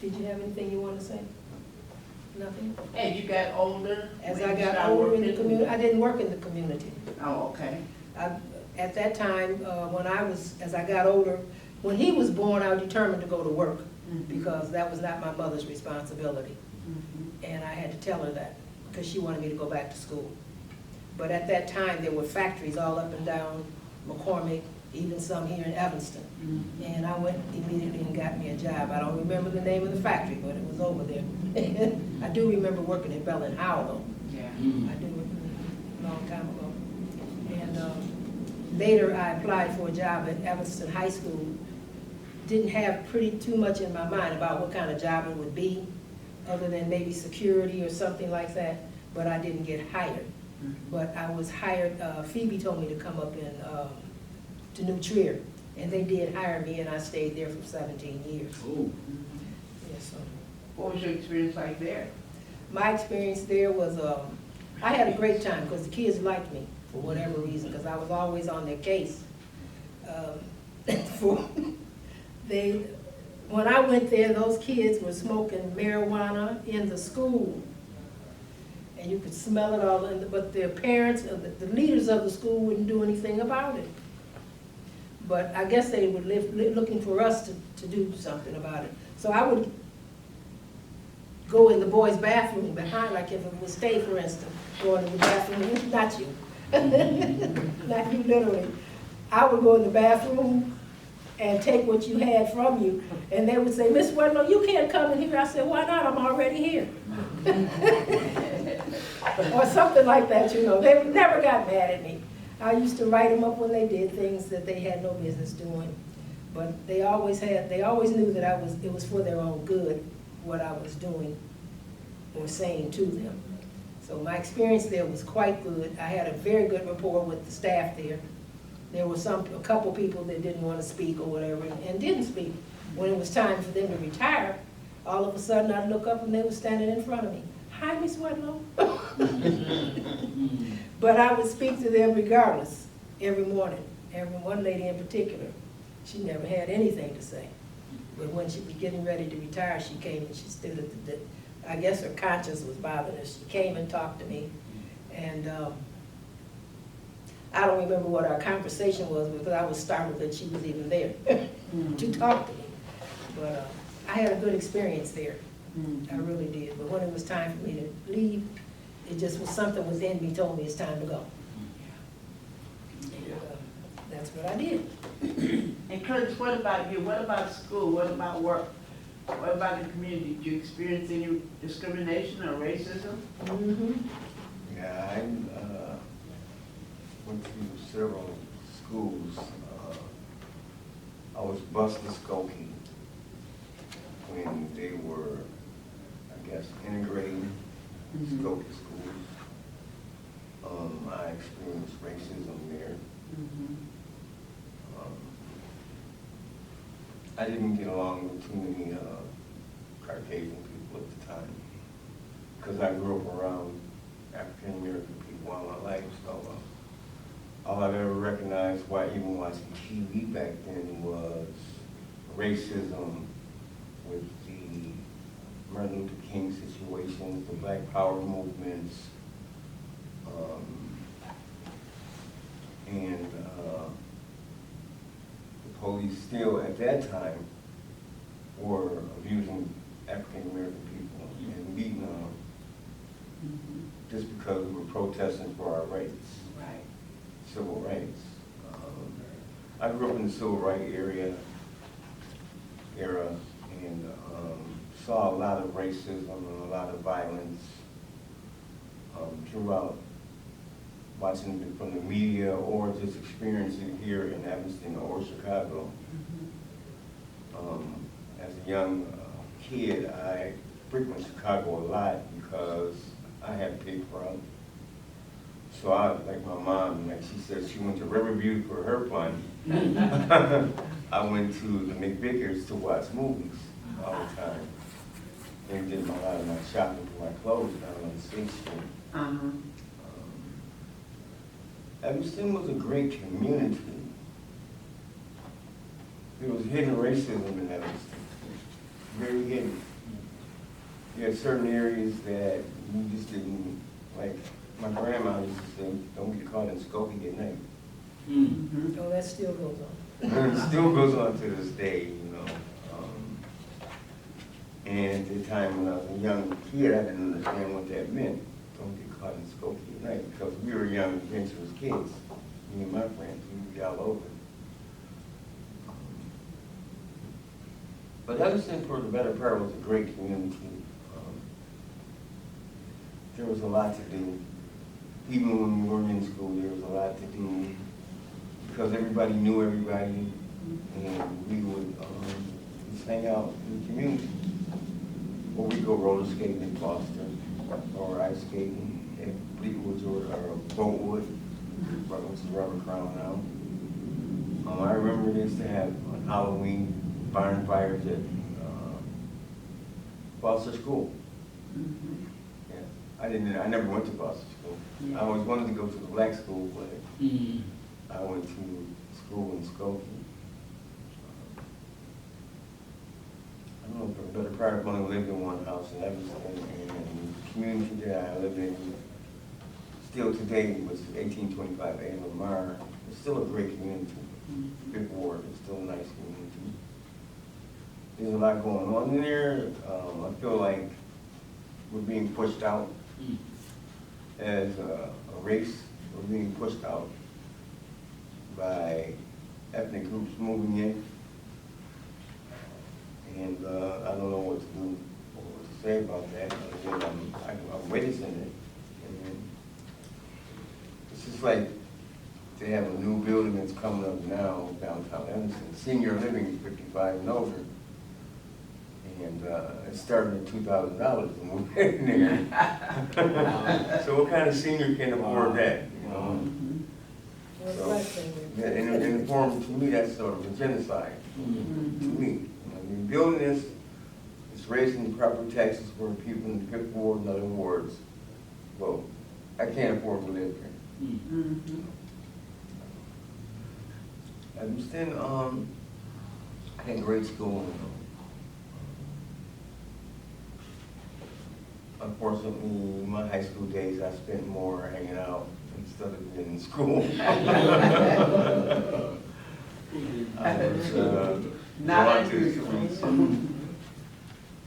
S7: Did you have anything you wanted to say? Nothing?
S3: As you got older?
S7: As I got older in the community, I didn't work in the community.
S3: Oh, okay.
S7: At that time, as I got older, When he was born, I was determined to go to work because that was not my mother's responsibility. And I had to tell her that because she wanted me to go back to school. But at that time, there were factories all up and down McCormick, even some here in Evanston. And I went immediately and got me a job. I don't remember the name of the factory, but it was over there. I do remember working at Bell and Howell, though.
S3: Yeah.
S7: I do, a long time ago. And later, I applied for a job at Evanston High School. Didn't have too much in my mind about what kind of job it would be, other than maybe security or something like that, but I didn't get hired. But I was hired, Phoebe told me to come up to New Trier, and they did hire me, and I stayed there for 17 years.
S1: Oh.
S7: Yeah, so.
S3: What was your experience like there?
S7: My experience there was, I had a great time because the kids liked me for whatever reason, because I was always on their case. When I went there, those kids were smoking marijuana in the school. And you could smell it all, but their parents, the leaders of the school wouldn't do anything about it. But I guess they were looking for us to do something about it. So I would go in the boys' bathroom behind, like if it was Stay, for instance, go into the bathroom, not you, not you literally. I would go in the bathroom and take what you had from you, and they would say, Miss Wedlow, you can't come in here. I said, why not? I'm already here. Or something like that, you know. They never got mad at me. I used to write them up when they did things that they had no business doing. But they always knew that it was for their own good, what I was doing or saying to them. So my experience there was quite good. I had a very good rapport with the staff there. There were a couple people that didn't want to speak or whatever, and didn't speak. When it was time for them to retire, all of a sudden I'd look up and they were standing in front of me. Hi, Miss Wedlow. But I would speak to them regardless, every morning. One lady in particular, she never had anything to say. But when she was getting ready to retire, she came and she stood at the, I guess her conscience was bothering her. She came and talked to me. And I don't remember what our conversation was because I was startled that she was even there to talk to me. But I had a good experience there. I really did. But when it was time for me to leave, it just was something within me told me it's time to go. And, that's what I did.
S3: And Curtis, what about you? What about school? What about work? What about the community? Did you experience any discrimination or racism?
S8: Yeah, I went to several schools. I was bused to Skokie when they were, I guess, integrating Skokie schools. I experienced racism there. I didn't get along with too many Caucasian people at the time because I grew up around African American people all my life. So all I've ever recognized, even watching TV back then, was racism with the Martin Luther King situations, the Black Power movements, and the police still at that time were abusing African American people and beating them just because we were protesting for our rights, civil rights. I grew up in the civil rights era and saw a lot of racism and a lot of violence throughout, watching it from the media or just experiencing it here in Evanston or Chicago. As a young kid, I frequented Chicago a lot because I had paid for it. So like my mom, like she said, she went to Riverview for her fun. I went to the McVickers to watch movies all the time. And did a lot of my shopping for my clothes down on the State Street. Evanston was a great community. There was hidden racism in Evanston, very hidden. You had certain areas that you just didn't, like my grandma used to say, don't get caught in Skokie at night.
S7: Oh, that still goes on.
S8: And it still goes on to this day, you know. And at the time when I was a young kid, I didn't understand what that meant. Don't get caught in Skokie at night, because we were young, adventurous kids. Me and my friends, we would be all over. But Evanston, for the better part, was a great community. There was a lot to do. Even when we weren't in school, there was a lot to do because everybody knew everybody, and we would just hang out in the community. Or we'd go roller skating in Boston, or ice skating at Fleetwood's or Boatwood, which is Rubber Crown now. I remember they used to have on Halloween barn fires at Foster School. Yeah, I never went to Foster School. I always wanted to go to the black school, but I went to school in Skokie. I don't know, for the better part, I've only lived in one house in Evanston, and the community that I live in still today was 1825 A. Lamar. It's still a great community. Fifth Ward is still a nice community. There's a lot going on in there. I feel like we're being pushed out as a race. We're being pushed out by ethnic groups moving in. And I don't know what to do or what to say about that. Again, I'm witnessing it. And it's just like they have a new building that's coming up now downtown Evanston. Senior living is 55 and over. And it started at $2,000 to move in there. So what kind of senior can afford that? You know? So, in the form, to me, that's sort of a genocide. To me. I mean, building this, it's raising the property taxes for people in the Fifth Ward and other wards. Well, I can't afford to live here. Evanston, I had grade school. Unfortunately, my high school days, I spent more hanging out instead of being in school. I was drawn to the streets,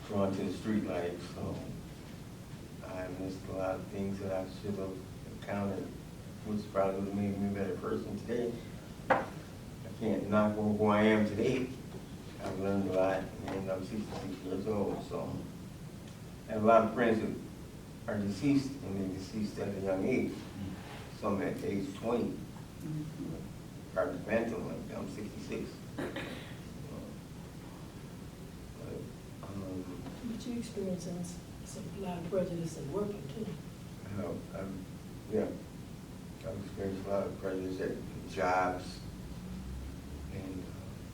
S8: drawn to the street life, so I missed a lot of things that I should have encountered, which probably would have made me a better person today. I can't knock who I am today. I've learned a lot, and I'm 66 years old, so I have a lot of friends that are deceased, and they're deceased at a young age. Some at age 20. Hard to phantom, like I'm 66.
S7: But you experiencing a lot of prejudice in working too.
S8: Yeah, I've experienced a lot of prejudice at jobs and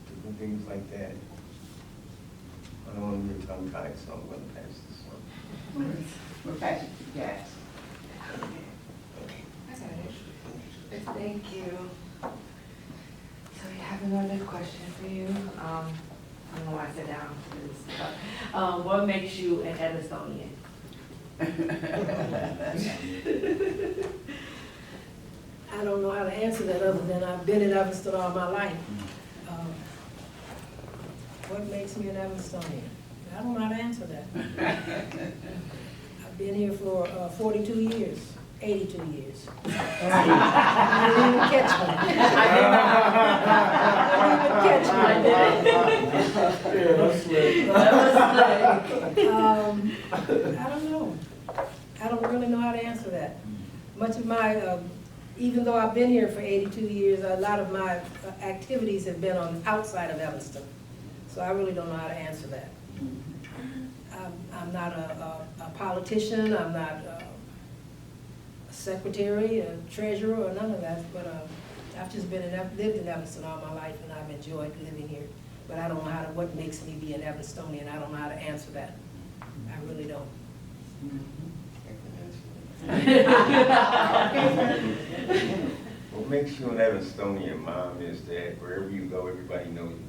S8: different things like that. I don't want to be tongue-tied, so I'm going to pass this one.
S3: We're passing to gas.
S2: Thank you. So we have another question for you. I don't know why I sit down for this. What makes you an Evastonian?
S7: I don't know how to answer that other than I've been in Evanston all my life. What makes me an Evanstonian? I don't know how to answer that. I've been here for 42 years, 82 years. You didn't even catch me. I don't know. I don't really know how to answer that. Much of my, even though I've been here for 82 years, a lot of my activities have been on outside of Evanston. So I really don't know how to answer that. I'm not a politician, I'm not a secretary, a treasurer, or none of that, but I've just lived in Evanston all my life, and I've enjoyed living here. But I don't know what makes me be an Evanstonian. I don't know how to answer that. I really don't.
S8: What makes you an Evanstonian, Mom, is that wherever you go, everybody knows you.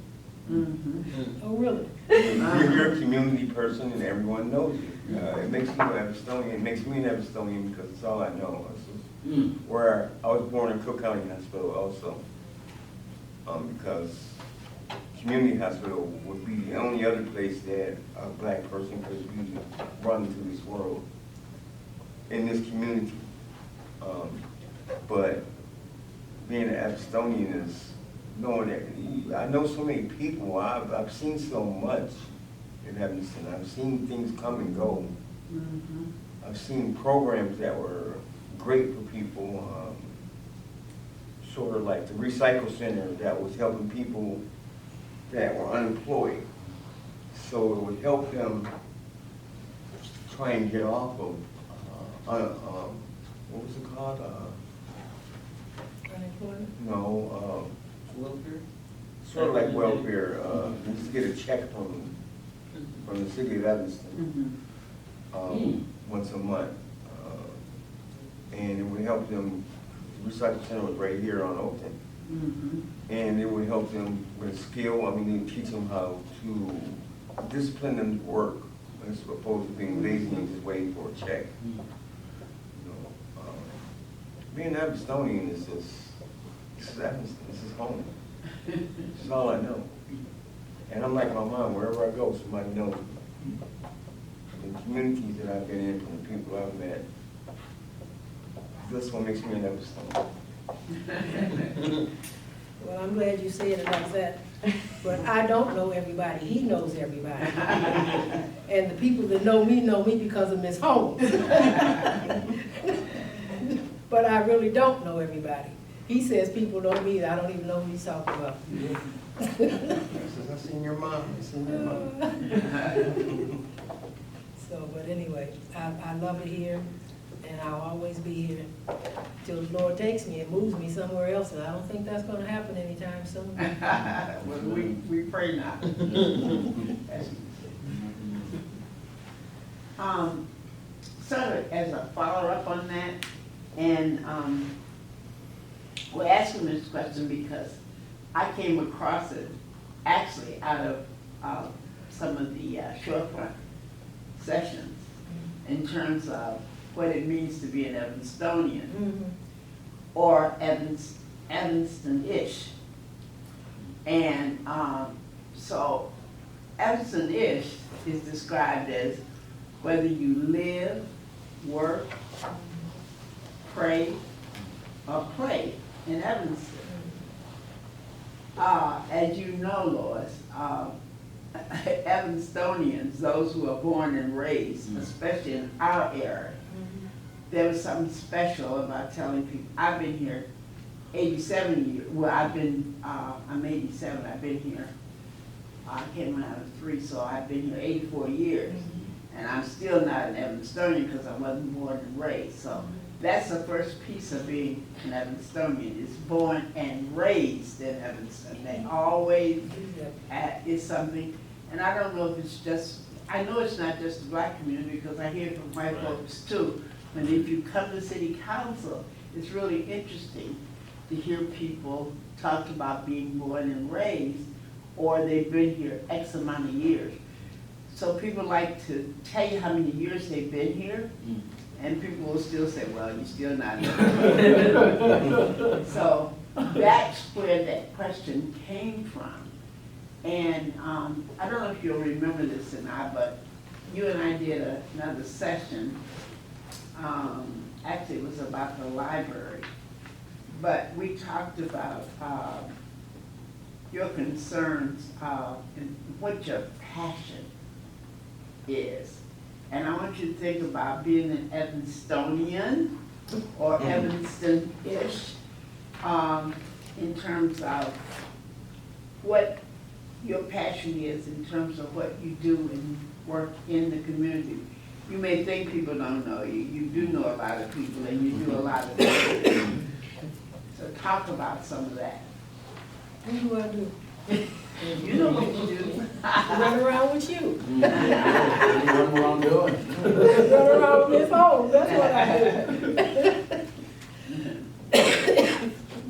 S7: Oh, really?
S8: You're a community person and everyone knows you. It makes you an Evanstonian. It makes me an Evanstonian because it's all I know. Where I was born in Cook County Hospital also. because community hospital would be the only other place that a black person could be run through this world in this community. But being an Estonian is knowing that I know so many people. I've seen so much in Evanston. I've seen things come and go. I've seen programs that were great for people, sort of like the Recycle Center that was helping people that were unemployed. So it would help them try and get off of, what was it called?
S7: Unemployment?
S8: No,
S1: Welfare?
S8: sort of like welfare, just get a check from the city of Evanston once a month. And it would help them, the Recycle Center was right here on Oakton. And it would help them with skill. I mean, they teach them how to discipline them to work as opposed to being lazy and just waiting for a check. You know, being an Estonian is just, this is Evanston, this is home. This is all I know. And I'm like my mom, wherever I go, somebody knows me. The communities that I've been in, from the people I've met, that's what makes me an Estonian.
S7: Well, I'm glad you said it like that, but I don't know everybody. He knows everybody. And the people that know me because of Miss Holmes. But I really don't know everybody. He says people know me, I don't even know who he's talking about.
S8: I seen your mom, I seen your mom.
S7: So, but anyway, I love it here, and I'll always be here till the Lord takes me and moves me somewhere else, and I don't think that's gonna happen anytime soon.
S3: Well, we pray not. Sort of as a follow-up on that, and we're asking this question because I came across it actually out of some of the Shorefront sessions in terms of what it means to be an Evanstonian or Evanston-ish. And so Evanston-ish is described as whether you live, work, pray, or play in Evanston. As you know, Lois, Evanstonians, those who are born and raised, especially in our area, there was something special about telling people, I've been here 87 years, well, I'm 87, I've been here, I came when I was 3, so I've been here 84 years. And I'm still not an Evanstonian because I wasn't born and raised. So that's the first piece of being an Evanstonian, is born and raised in Evanston. They always is something, and I don't know if it's just, I know it's not just the black community because I hear it from white folks too. But if you come to city council, it's really interesting to hear people talk about being born and raised, or they've been here X amount of years. So people like to tell you how many years they've been here, and people will still say, well, you're still not. So that's where that question came from. And I don't know if you'll remember this or not, but you and I did another session. Actually, it was about the library. But we talked about your concerns and what your passion is. And I want you to think about being an Evanstonian or Evanston-ish in terms of what your passion is, in terms of what you do and work in the community. You may think people don't know you. You do know a lot of people and you do a lot of things. So talk about some of that.
S7: What do I do?
S3: You know what you do.
S7: Run around with you.
S1: What am I doing?
S7: Run around with Miss Holmes, that's what I do.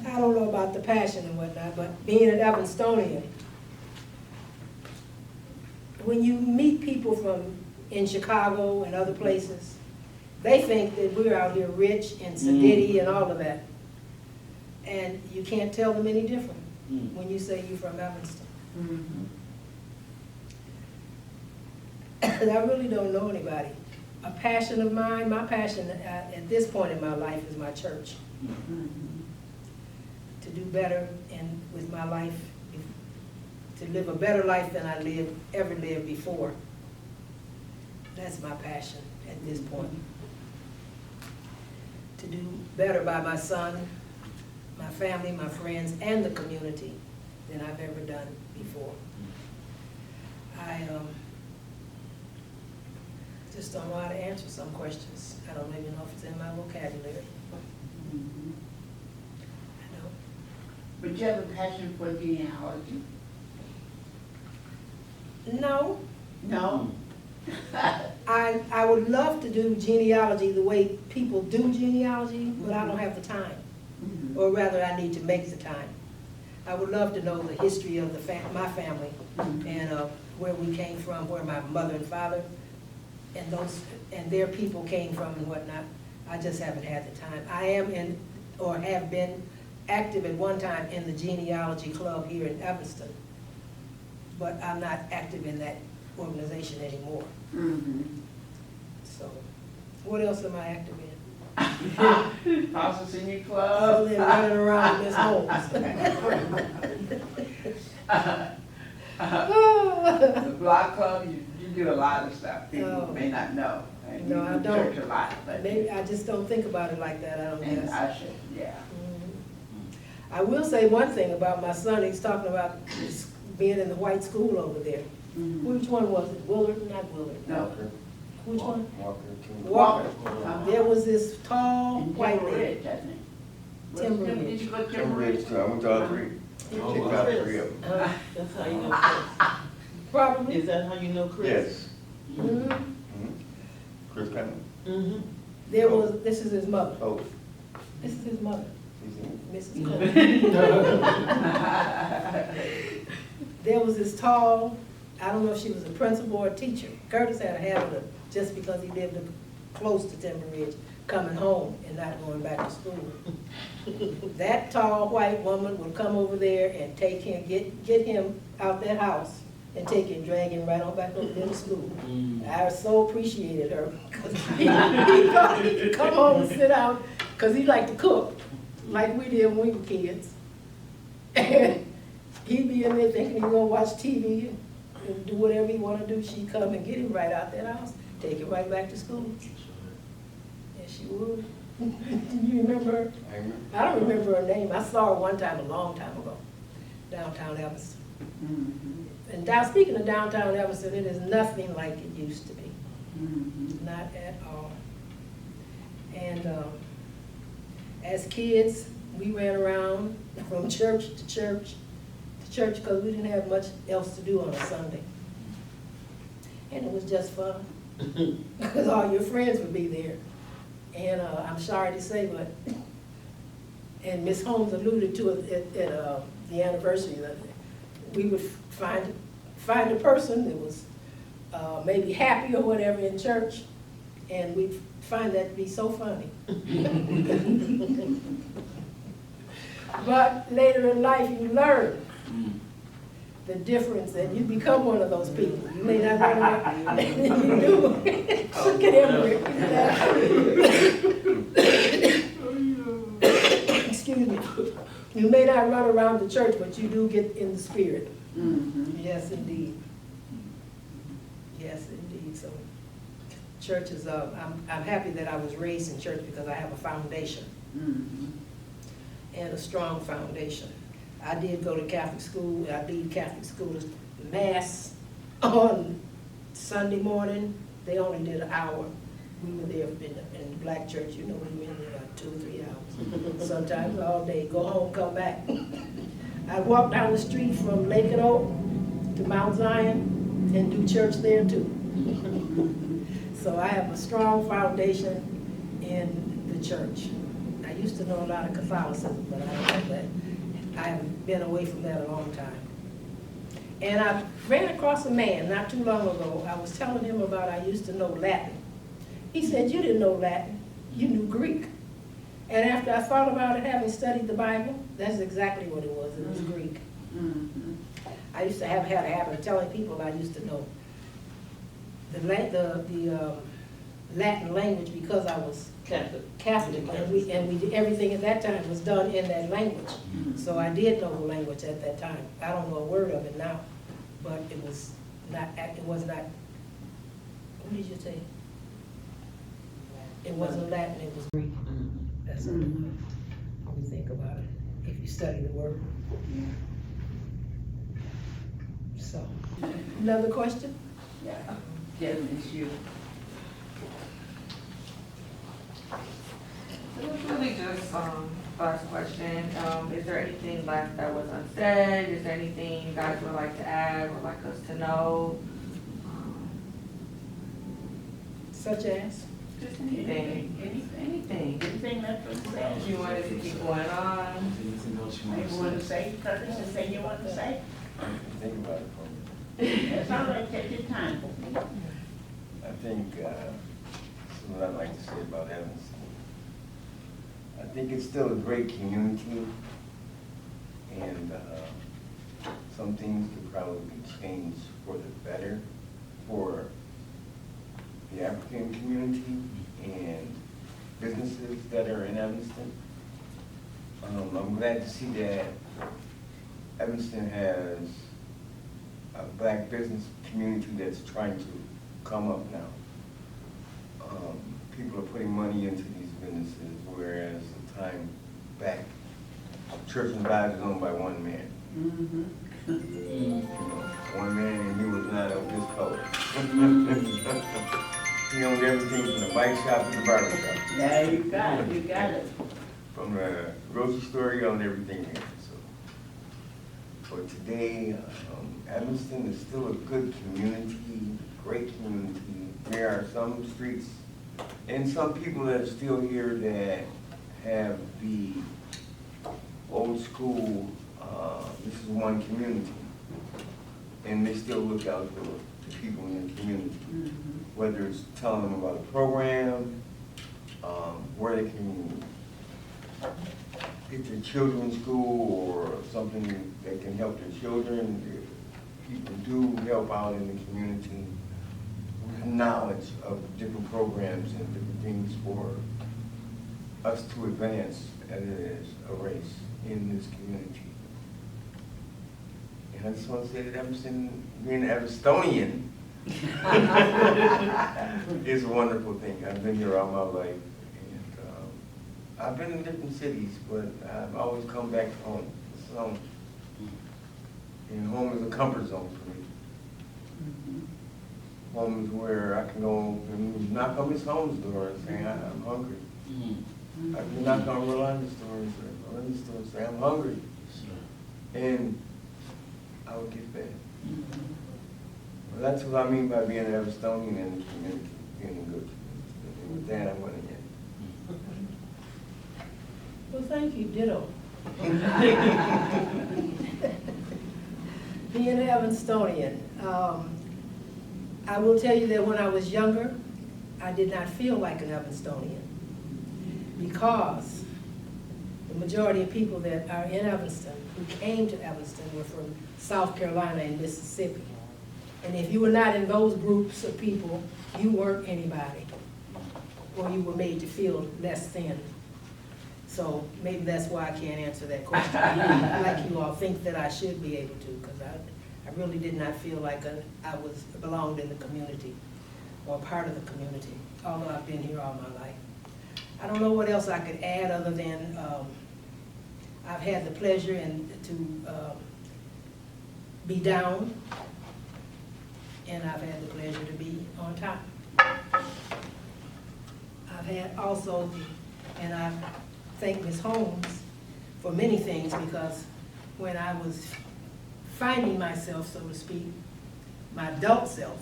S7: I don't know about the passion and whatnot, but being an Evanstonian, when you meet people from in Chicago and other places, they think that we're out here rich and sedity and all of that. And you can't tell them any different. when you say you're from Evanston.
S3: Mhm.
S7: And I really don't know anybody. A passion of mine, my passion at this point in my life is my church.
S3: Mhm.
S7: To do better with my life, to live a better life than I ever lived before. That's my passion at this point. To do better by my son, my family, my friends, and the community than I've ever done before. I just don't know how to answer some questions. I don't even know if it's in my vocabulary.
S3: Mhm.
S7: I don't.
S3: But you have a passion for genealogy?
S7: No,
S3: No?
S7: I would love to do genealogy the way people do genealogy, but I don't have the time.
S3: Mhm.
S7: Or rather, I need to make the time. I would love to know the history of my family and where we came from, where my mother and father and their people came from and whatnot. I just haven't had the time. I am or have been active at one time in the genealogy club here in Evanston, but I'm not active in that organization anymore.
S3: Mhm.
S7: So, what else am I active in?
S3: House of Senior
S7: Other
S3: Club?
S7: than running around Miss Holmes.
S3: The block club, you do a lot of stuff. People
S7: Oh.
S3: may not know. And
S7: No,
S3: you
S7: I
S3: do
S7: don't.
S3: church a lot, but,
S7: Maybe I just don't think about it like that, I don't
S3: and
S7: guess.
S3: I should, yeah.
S7: Mhm. I will say one thing about my son, he's talking about being in the white school over there.
S3: Mhm.
S7: Which one was it? Willard? Not Willard.
S3: No.
S7: Which one?
S8: Walker, King.
S7: Walker.
S3: Uh-huh.
S7: There was this tall
S3: In
S7: white
S3: Timber
S7: man.
S3: Ridge, I think.
S7: Timber
S3: Did
S7: Ridge.
S3: you go to
S8: Timber Ridge too, I went to all three.
S6: Oh,
S8: Checked out
S6: Chris.
S8: 3 of them.
S6: That's how you know Chris.
S7: Probably.
S6: Is that how you know Chris?
S8: Yes.
S7: Mhm.
S8: Mhm. Chris Penman.
S6: Mm-hmm.
S7: There was, this is his mother.
S8: Oh,
S7: This is his mother,
S8: he's in.
S7: Mrs. Cole. There was this tall, I don't know if she was a principal or a teacher. Curtis had a habit of, just because he lived close to Timber Ridge, coming home and not going back to school. That tall white woman would come over there and take him, get him out that house and take him, drag him right on back over there to school. I so appreciated her, because he thought he could come home and sit down, because he liked to cook, like we did when we were kids. And he'd be in there thinking he was gonna watch TV and do whatever he wanna do. She'd come and get him right out that house, take him right back to school. And she would. You remember her?
S8: I remember.
S7: I don't remember her name. I saw her one time, a long time ago, downtown Evanston.
S3: Mhm.
S7: And now, speaking of downtown Evanston, it is nothing like it used to be.
S3: Mhm.
S7: Not at all. And as kids, we ran around from church to church because we didn't have much else to do on a Sunday. And it was just fun, because all your friends would be there. And I'm sorry to say, but, and Ms. Holmes alluded to it at the anniversary, that we would find a person that was maybe happy or whatever in church, and we'd find that to be so funny. But later in life, you learn the difference, and you become one of those people. You may not run around, you do. Look at him. Excuse me. You may not run around the church, but you do get in the spirit.
S3: Mhm.
S7: Yes, indeed. Yes, indeed. So church is, I'm happy that I was raised in church because I have a foundation,
S3: Mhm.
S7: and a strong foundation. I did go to Catholic school. I lead Catholic school to Mass on Sunday morning. They only did an hour. We were there in the black church, you know, we were in there about 2 or 3 hours. Sometimes all day, go home, come back. I walk down the street from Lake and Oak to Mount Zion and do church there too. So I have a strong foundation in the church. I used to know a lot of Catholicism, but I don't know that. I have been away from that a long time. And I ran across a man not too long ago. I was telling him about I used to know Latin. He said, "You didn't know Latin, you knew Greek." And after I thought about it, having studied the Bible, that's exactly what it was. It was Greek.
S3: Mhm.
S7: I used to have had a habit of telling people I used to know the Latin language because I was
S6: Catholic.
S7: Catholic, and we did, everything at that time was done in that language. So I did know the language at that time. I don't know a word of it now, but it was not, what did you say? It wasn't Latin, it was Greek. That's what when you think about it, if you study the word. So, another question?
S3: Yeah, Jasmine, it's you.
S2: So it's really just, first question, is there anything left that was unsaid? Is there anything you guys would like to add, would like us to know?
S7: Such as?
S2: Just anything, anything
S9: left unsaid?
S2: you wanted to keep going on?
S1: Anything else you
S9: You
S1: want
S9: want
S1: to
S9: to
S1: say?
S9: say, Curtis, and say you want to say?
S8: Think about it for me.
S9: That's all right, take your time.
S8: I think, what I'd like to say about Evanston. I think it's still a great community, and some things could probably be changed for the better for the African community and businesses that are in Evanston. I'm glad to see that Evanston has a black business community that's trying to come up now. People are putting money into these businesses, whereas the time back, Church and Vibes is owned by one man.
S3: Mm-hmm.
S8: You know, one man, and he was not of this color. He owned everything from the bike shop to the barber shop.
S9: Yeah, you got it, you got it.
S8: From the grocery store, he owned everything here. So, for today, Evanston is still a good community, great community. There are some streets and some people that are still here that have the old school, this is one community. And they still look out for the people in the community. Whether it's telling them about a program, where they can get their children in school, or something that can help their children. If people do help out in the community, knowledge of different programs and different things for us to advance as a race in this community. And I just want to say that Evanston, being an Everstonian, is a wonderful thing. I've been here all my life, and I've been in different cities, but I've always come back to home. It's home. And home is a comfort zone for me. Home is where I can go and knock on Miss Holmes' door and say, I'm hungry. I can knock on Rolanda's door and say, I'm hungry. And I would get fed. Well, that's what I mean by being an Everstonian in the community, being a good community. And with that, I'm going to end.
S7: Well, thank you, ditto. Being an Evanstonian, I will tell you that when I was younger, I did not feel like an Evanstonian because the majority of people that are in Evanston, who came to Evanston, were from South Carolina and Mississippi. And if you were not in those groups of people, you weren't anybody, or you were made to feel less than. So maybe that's why I can't answer that question like you all think that I should be able to, because I really did not feel like I belonged in the community or part of the community, although I've been here all my life. I don't know what else I could add other than I've had the pleasure to be down, and I've had the pleasure to be on top. I've had also, and I thank Ms. Holmes for many things, because when I was finding myself, so to speak, my adult self,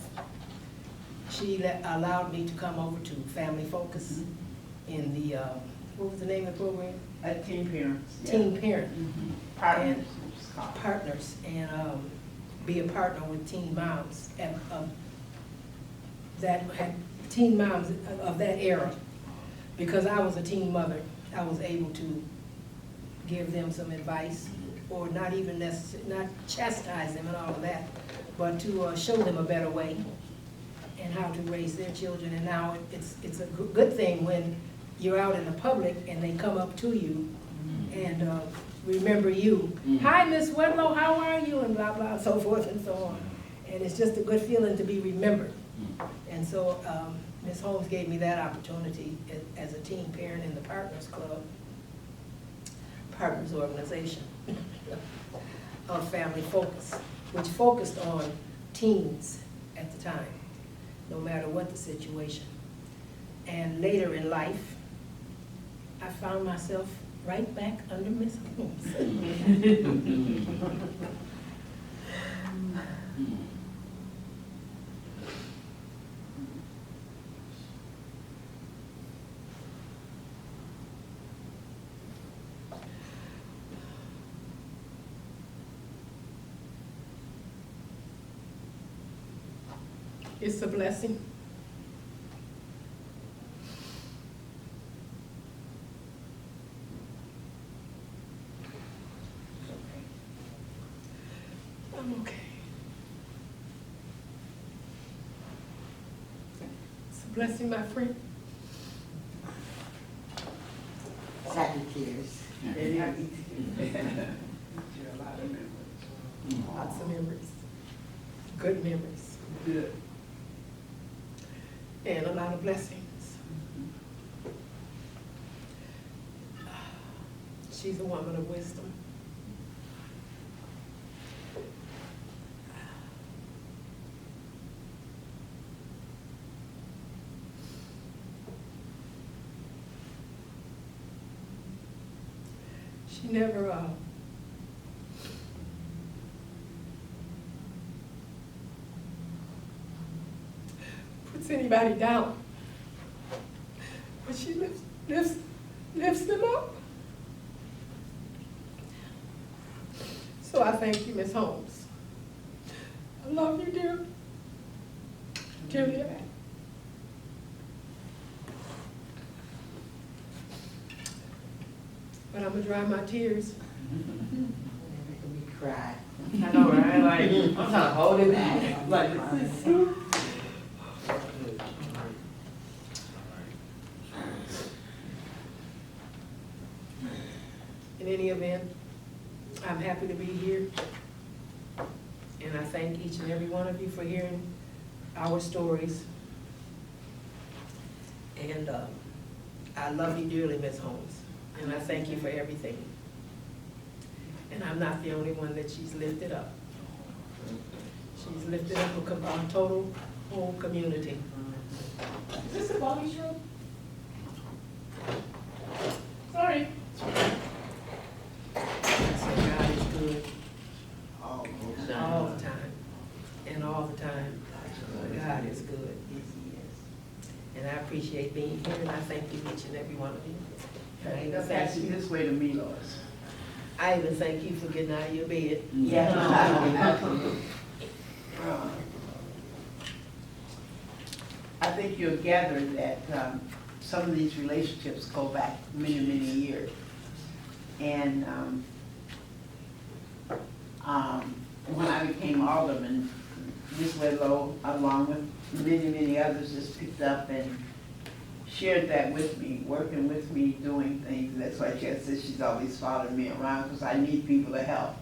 S7: she allowed me to come over to Family Focus in the, what was the name of the program?
S9: Teen Parents.
S7: Teen Parent.
S9: Partners.
S7: Partners, and be a partner with teen moms that had teen moms of that era, because I was a teen mother I was able to give them some advice, or not even not chastise them and all of that, but to show them a better way and how to raise their children. And now it's a good thing when you're out in the public and they come up to you and remember you. Hi, Miss Wedlow, how are you? And blah, blah, and so forth and so on. And it's just a good feeling to be remembered. And so Ms. Holmes gave me that opportunity as a teen parent in the Partners Club, Partners Organization of Family Focus, which focused on teens at the time, no matter what the situation. And later in life, I found myself right back under Ms. Holmes. It's a blessing. I'm okay. It's a blessing, my friend.
S4: Happy tears.
S7: Lots of memories. Good memories.
S5: Good.
S7: And a lot of blessings. She's a woman of wisdom. She never puts anybody down, but she lifts them up. So I thank you, Ms. Holmes. I love you, dear. Dearly. But I'm gonna dry my tears.
S4: Making me cry.
S9: I know, right? Like, I'm trying to hold it back. Like,
S7: In any event, I'm happy to be here. And I thank each and every one of you for hearing our stories. And I love you dearly, Ms. Holmes. And I thank you for everything. And I'm not the only one that she's lifted up. She's lifted up a total whole community. Is this a Bobby's room? Sorry. So God is good all the time. And all the time, God is good.
S3: Yes, he is.
S7: And I appreciate being here, and I thank you, each and every one of you. And I even
S9: That's
S7: thank
S9: actually
S7: you.
S9: this way to me, Lois.
S7: I even thank you for getting out of your bed.
S9: Yeah. I think you'll gather that some of these relationships go back many, many years. And when I became alderman, Ms. Wedlow, along with many, many others, just picked up and shared that with me, working with me, doing things. That's why she says she's always following me around, because I need people to help.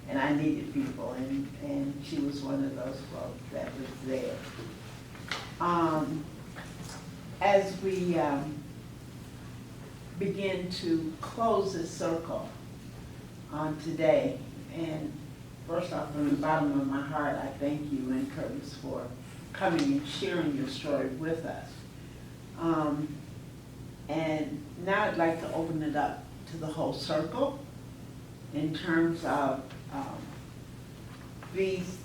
S9: And I needed people, and she was one of those folks that was there. As we begin to close this circle on today, and first off, from the bottom of my heart, I thank you and Curtis for coming and sharing your story with us. And now I'd like to open it up to the whole circle in terms of these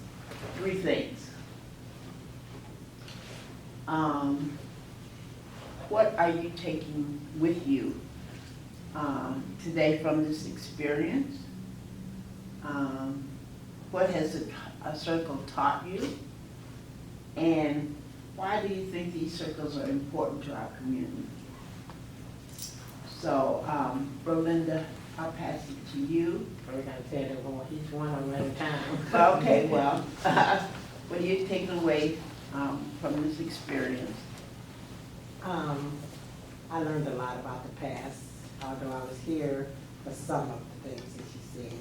S9: three things. What are you taking with you today from this experience? What has a circle taught you? And why do you think these circles are important to our community? So, Rolinda, I'll pass it to you.
S4: We're gonna tell them each one of them at a time.
S9: Okay, well, what are you taking away from this experience?
S4: I learned a lot about the past, although I was here for some of the things that she said.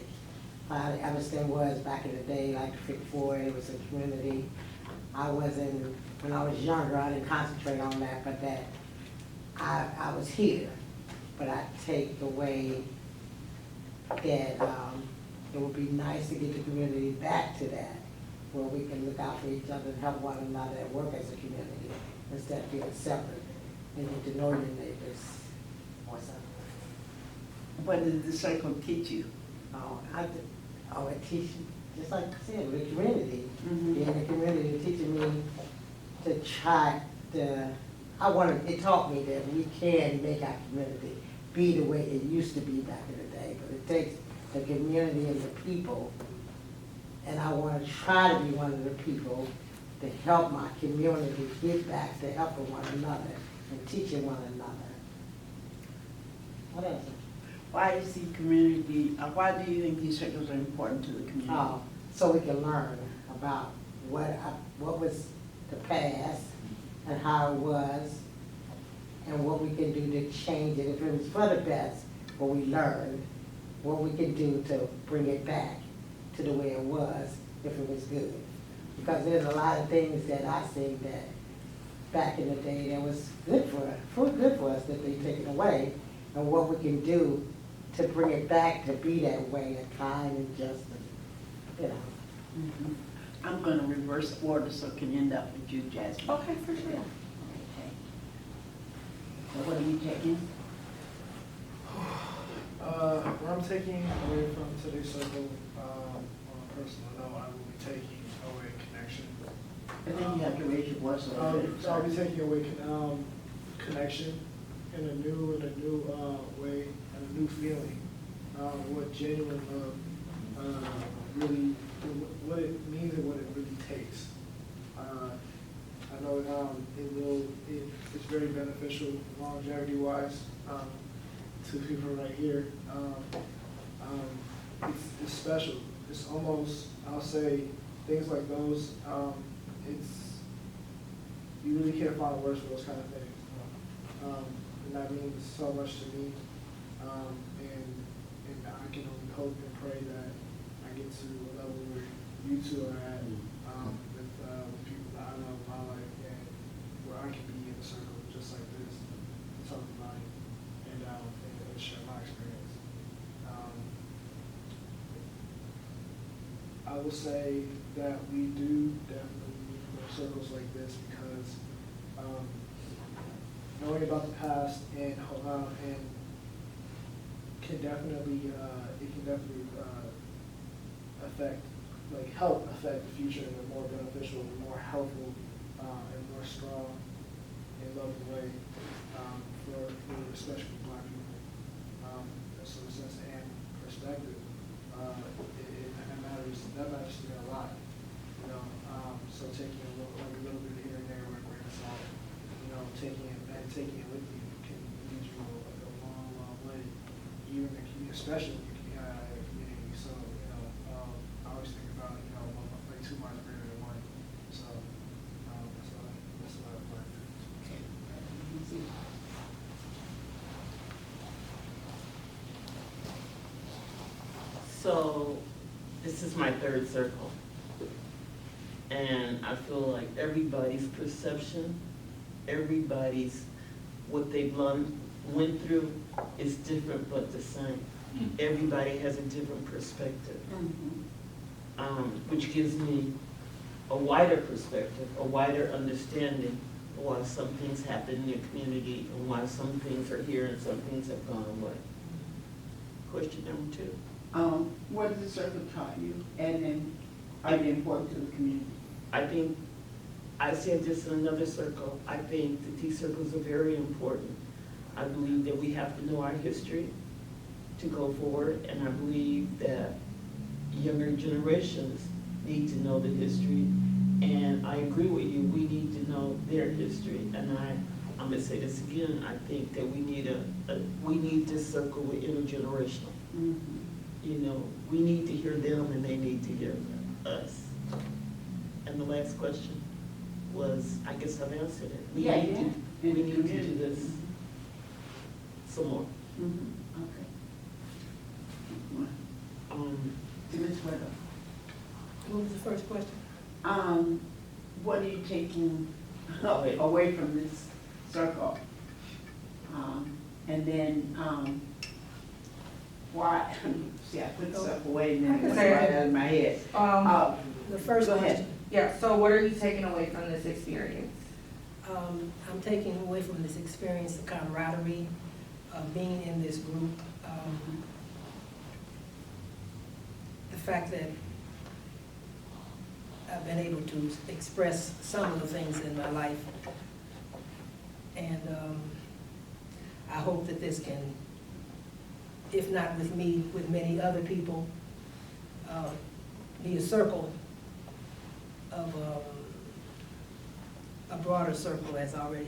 S4: I understand was back in the day, like the 54, it was a community. When I was younger, I didn't concentrate on that, but that I was here. But I take away that it would be nice to get the community back to that, where we can look out for each other and help one another and work as a community instead of being separate and get to know your neighbors or something.
S9: What did the circle teach you?
S4: It teaches, just like I said, the community.
S9: Mhm.
S4: Being in the community, teaching me to try to, it taught me that we can make our community be the way it used to be back in the day, but it takes the community and the people, and I want to try to be one of the people to help my community get back to helping one another and teaching one another. What else?
S9: Why do you think these circles are important to the community?
S4: So we can learn about what was the past and how it was, and what we can do to change it. If it was for the best, what we learned, what we can do to bring it back to the way it was if it was good. Because there's a lot of things that I think that back in the day that was good for us that they taken away, and what we can do to bring it back to be that way, and kind and just, you know.
S9: Mhm. I'm going to reverse order so it can end up with you, Jasmine.
S2: Okay, for sure.
S9: Okay. So what are you taking?
S5: What I'm taking away from today's circle, on a personal note, I will be taking away connection.
S9: I think you have to raise your voice a little bit.
S5: So I'll be taking away connection in a new way and a new feeling. What genuine love really, what it means and what it really takes. I know it's very beneficial longevity wise to people right here. It's special. It's almost, I'll say, things like those. You really can't find words for those kind of things. And that means so much to me. And I can only hope and pray that I get to a level where you two are at with people that I know in my life, and where I can be in a circle just like this, to talk about it and share my experience. I will say that we do definitely need more circles like this because knowing about the past and can definitely help affect the future in a more beneficial, more helpful, and more strong and loving way for especially Black people. So in a sense and perspective, that matters to me a lot. So taking a little bit here and there with a grain of salt, taking it with you can lead you a long, long way, even in the community, especially in the community. So, I always think about, like 2 miles greater than 1. So, that's what I've learned.
S6: So, this is my third circle. And I feel like everybody's perception, what they've went through is different but the same. Everybody has a different perspective, which gives me a wider perspective, a wider understanding of why some things happen in your community and why some things are here and some things have gone away. Question number 2.
S9: What has the circle taught you, and then are they important to the community?
S6: I said this in another circle, I think that these circles are very important. I believe that we have to know our history to go forward, and I believe that younger generations need to know the history, and I agree with you, we need to know their history, and I'm gonna say this again, I think that we need this circle with intergenerational.
S3: Mhm.
S6: You know, we need to hear them and they need to hear us. And the last question was, I guess I've answered it. We
S3: Yeah,
S6: need
S3: yeah.
S6: to- We need to do this some more.
S3: Mhm. Okay. To Ms. Weather.
S7: What was the first question?
S3: What are you taking away from this circle? And then, why, see, I put stuff away and then it went right out of my head.
S7: The first
S3: Go ahead.
S7: question.
S2: Yeah, so what are you taking away from this experience?
S7: I'm taking away from this experience the camaraderie of being in this group. The fact that I've been able to express some of the things in my life. And I hope that this can, if not with me, with many other people, be a circle of a broader circle has already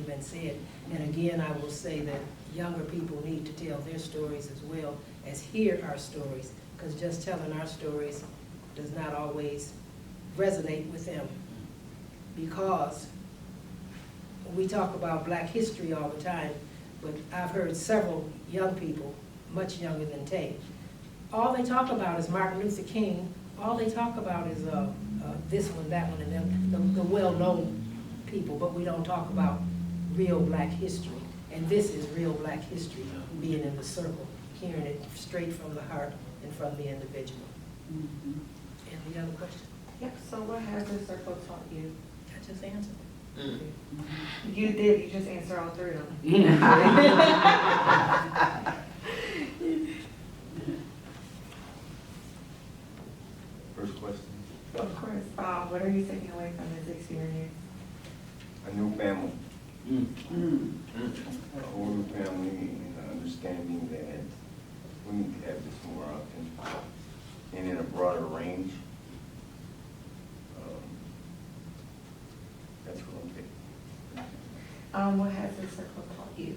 S7: been said. And again, I will say that younger people need to tell their stories as well as hear our stories, because just telling our stories does not always resonate with them. Because we talk about Black history all the time, but I've heard several young people, much younger than Tay, all they talk about is Martin Luther King. All they talk about is this one, that one, and then the well-known people, but we don't talk about real Black history. And this is real Black history, being in the circle, hearing it straight from the heart and from the individual.
S3: Mhm.
S7: And the other question?
S2: Yep, so what has this circle taught you?
S7: I just answered.
S2: You did, you just answered all three of them.
S8: First question,
S2: Of course. What are you taking away from this experience?
S8: a new family,
S3: Mm.
S8: a whole new family, and understanding that we need to have this more often and in a broader range. That's what I'm taking.
S2: What has this circle taught you?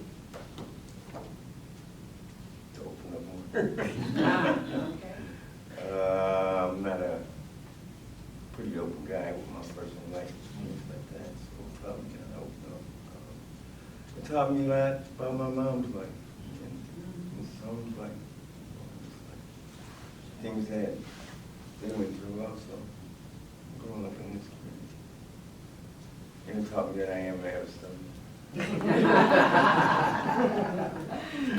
S8: To open up more.
S2: Okay.
S8: I'm not a pretty open guy with my personal life and things like that, so it taught me how to open up. It taught me a lot about my mom's life and son's life. Things that they went through also, growing up in this community. And it taught me that I am a have stuff.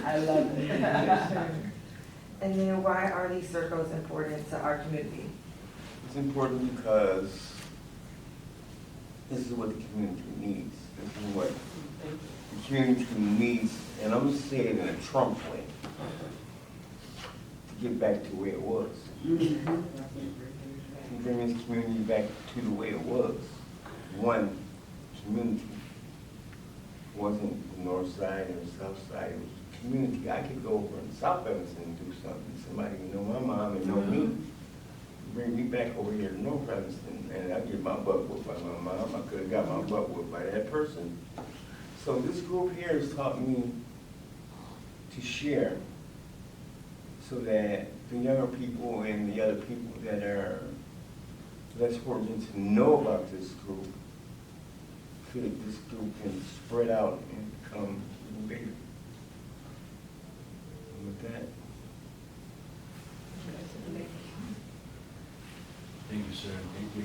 S3: I love it.
S2: And then why are these circles important to our community?
S8: It's important because this is what the community needs. This is what the community needs, and I'm gonna say it in a Trump way, to get back to the way it was.
S3: Mhm.
S8: To bring this community back to the way it was. One community wasn't the north side or the south side, it was a community. I could go over in South Evanston and do something, somebody would know my mom and know me. Bring me back over here to North Evanston, and I get my butt whooped by my mom. I could have got my butt whooped by that person. So this group here has taught me to share so that the younger people and the other people that are less fortunate to know about this group feel that this group can spread out and become even bigger. And with that,
S1: Thank you, sir. Thank you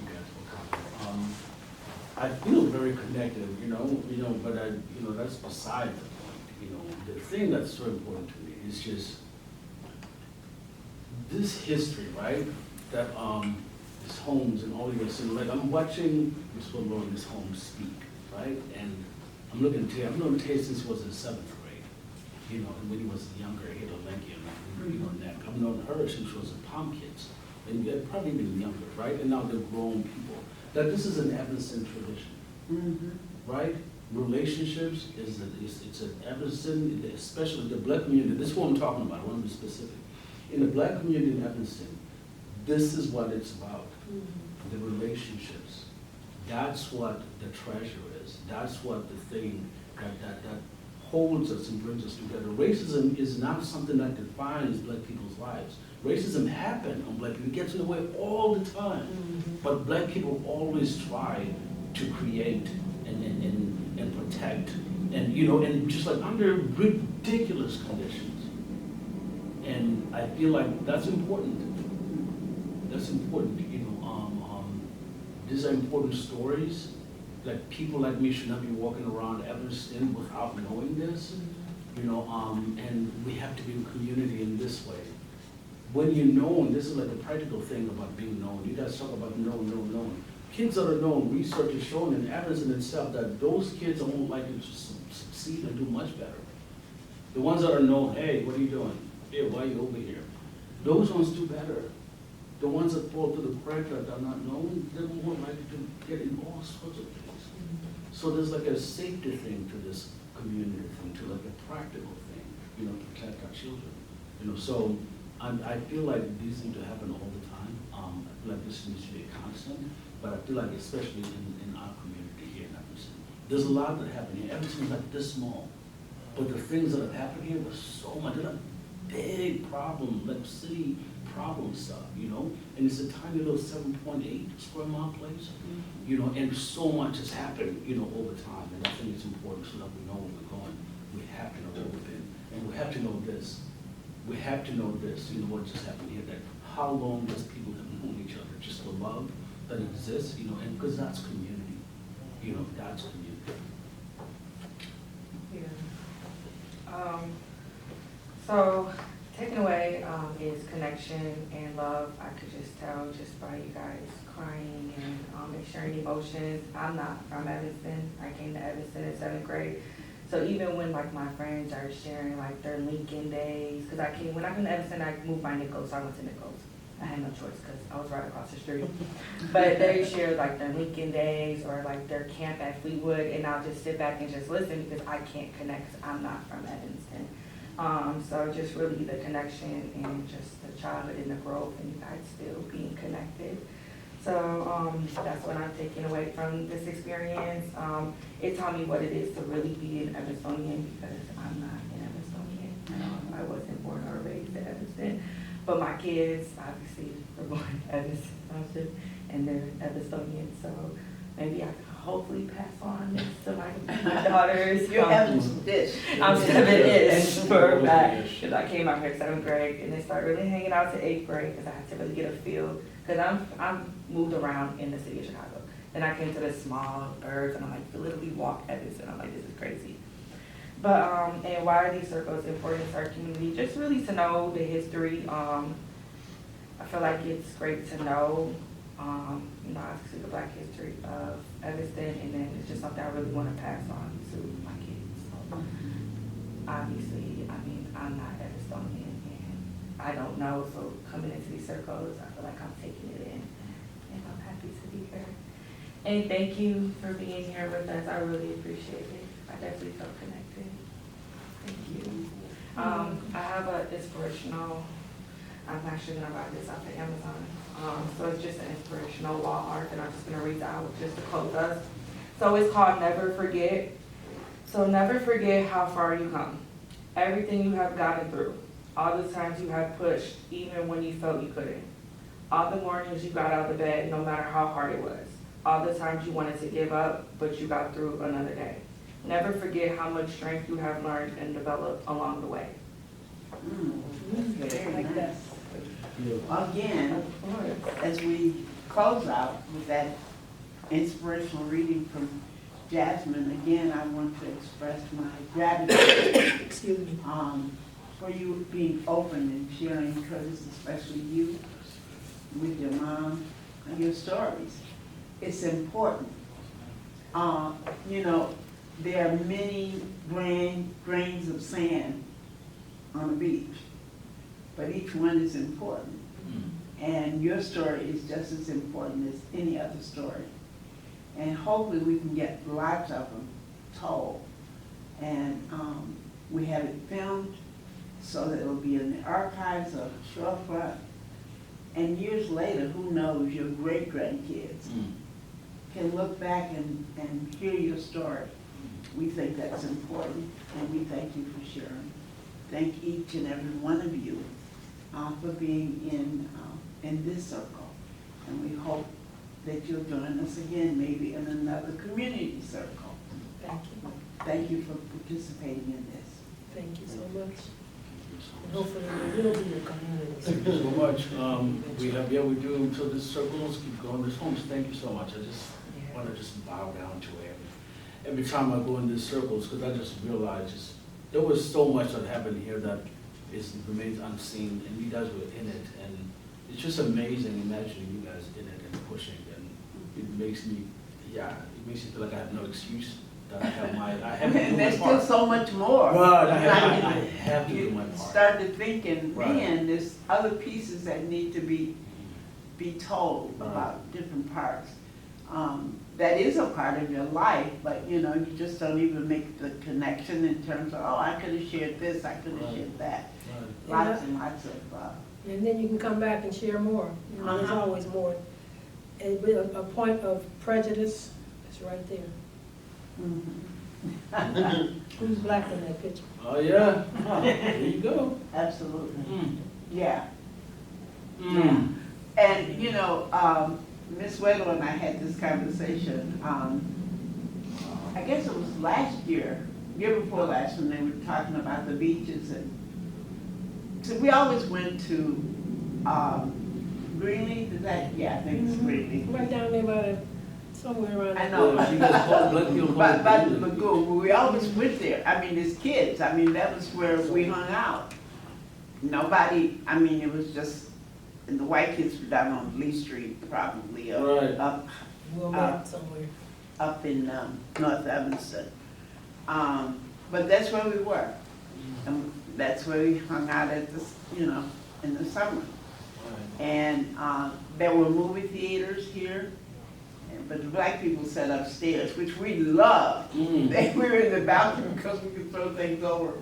S1: guys for coming. I feel very connected, but that's beside the point. The thing that's so important to me is just this history, right? That this Holmes and all of this, and like I'm watching Ms. Wedlow and Ms. Holmes speak, right? And I'm looking at Tay. I've known Tay since he was in 7th grade, and when he was younger, he had a lanky neck. I've known her since she was in Palm Kids. And they're probably even younger, right? And now they're grown people. That this is an Evanston tradition, right? Relationships it's an Evanston, especially the Black community. This is what I'm talking about. I want to be specific. In the Black community in Evanston, this is what it's about. The relationships. That's what the treasure is. is. That's what the thing that holds us and brings us together. Racism is not something that defines black people's lives. Racism happens on black people. It gets in the way all the time. But black people always try to create and protect, and and just like under ridiculous conditions. And I feel like that's important. That's important, these are important stories. Like people like me should not be walking around Evanston without knowing this, and we have to be in community in this way. When you're known, this is like the practical thing about being known. You guys talk about known. Kids that are known, research has shown in Evanston itself that those kids are more likely to succeed and do much better. The ones that are known, hey, what are you doing? Hey, why are you over here? Those ones do better. The ones that fall through the cracks that are not known, they're more likely to get in all sorts of things. So there's like a safety thing to this community thing, to like a practical thing, to protect our children. So I feel like these need to happen all the time. I feel like this needs to be a constant, but I feel like especially in our community here in Evanston, there's a lot that happen here. Evanston is like this small, but the things that have happened here, there's so much. There's a big problem, like city problem stuff, and it's a tiny little 7.8 square mile place, and so much has happened, over time, and I think it's important so that we know where we're going. We have to know where we've been, and we have to know this. We have to know this, what just happened here, that how long does people have known each other, just the love that exists, and because that's community, that's community.
S2: Yeah. So taking away is connection and love. I could just tell just by you guys crying and sharing emotions. I'm not from Evanston. I came to Evanston in 7th grade. So even when like my friends are sharing like their Lincoln days, because when I came to Evanston, I moved by Nichols, so I went to Nichols. I had no choice because I was right across the street. But they shared like their Lincoln days or like their camp at Fleetwood, and I'll just sit back and just listen because I can't connect because I'm not from Evanston. So just really the connection and just the childhood and the growth and you guys still being connected. So that's what I'm taking away from this experience. It taught me what it is to really be an Evanstonian because I'm not an Evanstonian. I wasn't born or raised in Evanston. But my kids obviously were born in Evanston and they're Evanstonian. So maybe I can hopefully pass on this to my daughters.
S9: You're Evanston dish.
S2: I'm 7-ish for a fact, because I came out here 7th grade and then started really hanging out to 8th grade because I had to really get a feel. Because I'm moved around in the city of Chicago. Then I came to the small burbs and I'm like, you literally walk Evanston. I'm like, this is crazy. But, and why are these circles important to our community? Just really to know the history. I feel like it's great to know, obviously the Black history of Evanston, and then it's just something I really want to pass on to my kids. So, obviously, I'm not Evanstonian, and I don't know, so coming into these circles, I feel like I'm taking it in, and I'm happy to be here. And thank you for being here with us. I really appreciate it. I definitely felt connected. Thank you. I have an inspirational, I'm actually going to buy this off of Amazon. So it's just an inspirational wall art that I'm just going to read out just to close us. So it's called Never Forget. So never forget how far you come. Everything you have gotten through. All the times you have pushed, even when you felt you couldn't. All the mornings you got out of bed, no matter how hard it was. All the times you wanted to give up, but you got through another day. Never forget how much strength you have learned and developed along the way.
S9: Very
S7: Like that.
S9: nice. Again, as we close out with that inspirational reading from Jasmine, again, I want to express my gratitude
S7: Excuse me.
S9: for you being open and sharing, because especially you with your mom and your stories. It's important. There are many grains of sand on a beach, but each one is important. And your story is just as important as any other story. And hopefully we can get lots of them told. And we have it filmed so that it'll be in the archives of Shorefront. And years later, who knows, your great-grandkids can look back and hear your story. We think that's important, and we thank you for sharing. Thank each and every one of you for being in this circle. And we hope that you'll join us again, maybe in another community circle.
S7: Thank you.
S9: Thank you for participating in this.
S7: Thank you so much. And hopefully we will be a community.
S1: Thank you so much. We do until this circles keep going. This homes, thank you so much. I just want to just bow down to it. Every time I go in these circles, because I just realized there was so much that happened here that remains unseen, and you guys were in it, and it's just amazing imagining you guys in it and pushing, and it makes me feel like I have no excuse. That I have to do
S9: And
S1: my
S9: there's
S1: part.
S9: still so much more.
S1: Right, I have to do my
S9: You
S1: part.
S9: started thinking,
S1: Right.
S9: man, there's other pieces that need to be told
S1: Right.
S9: about different parts. That is a part of your life, but you just don't even make the connection in terms of, oh, I could have shared this, I could have
S1: Right.
S9: shared that.
S1: Right.
S9: Lots and lots of,
S7: And then you can come back and share more. There's always more. And with a point of prejudice, it's right there. Who's black in that picture?
S1: Oh, yeah. There you go.
S9: absolutely,
S1: Mm.
S9: yeah.
S1: Mm.
S9: And, Ms. Wedlow and I had this conversation, I guess it was last year before last, when they were talking about the beaches. And so we always went to Greenleaf, I think it's Greenleaf.
S7: Right down there by, somewhere around
S9: I
S7: there.
S9: know.
S1: Yeah, you guys call it Black Hill
S9: By
S1: Hall.
S9: the lagoon, we always went there, as kids, that was where we hung out. Nobody, it was just, and the white kids were down on Lee Street, probably,
S1: Right.
S7: We'll meet somewhere.
S9: up in North Evanston. But that's where we were. And that's where we hung out at in the summer. And there were movie theaters here, but the black people sat upstairs, which we loved.
S1: Mm.
S9: We were in the balcony because we could throw things over.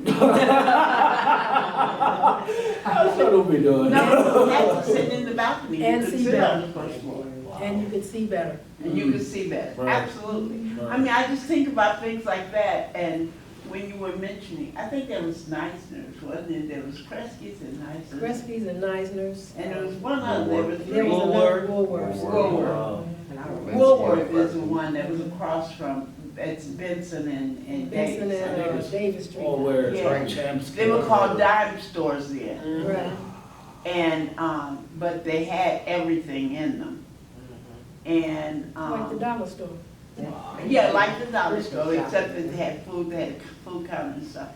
S1: That's what we doing.
S9: No, we had to sit in the balcony.
S7: And
S9: You could
S7: see
S9: sit
S7: better.
S9: on the first floor.
S7: And you could see better.
S9: And you could see better,
S1: Right.
S9: absolutely.
S1: Right.
S9: I just think about things like that, and when you were mentioning, I think there was Neisner's, wasn't it? There was Kresge's and Neisner's.
S7: Kresge's and Neisner's.
S9: And there was one other, there were
S7: There
S9: three.
S7: was another Woolworth's.
S9: Woolworth.
S4: And I remember
S9: Woolworth
S4: seeing
S9: is the one that was across from, it's Benson and
S7: Benson
S9: Davis.
S7: and Davis Street.
S1: Oh, where it's
S9: Yeah.
S1: like Champs.
S9: They were called dime stores then,
S7: Right.
S9: and, but they had everything in them. And,
S7: Like the dollar store.
S9: yeah, like the dollar store, except that they had food counter and stuff.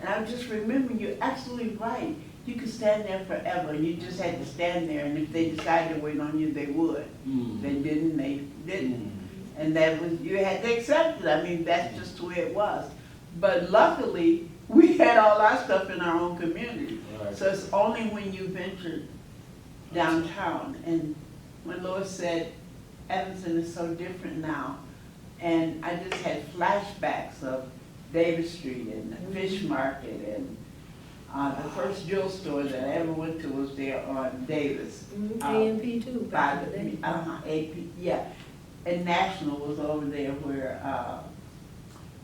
S9: And I just remember, you're absolutely right. You could stand there forever. You just had to stand there, and if they decided to wait on you, they would.
S1: Mm.
S9: They didn't, they didn't.
S1: Mm.
S9: And that was, you had to accept it. That's just the way it was. But luckily, we had all our stuff in our own community.
S1: Right.
S9: So it's only when you ventured downtown. And when Lois said, Evanston is so different now, and I just had flashbacks of Davis Street and the fish market, and the first jewel store that I ever went to was there on Davis.
S7: A&P too,
S9: By
S7: back in the day.
S9: AP, yeah. And National was over there where,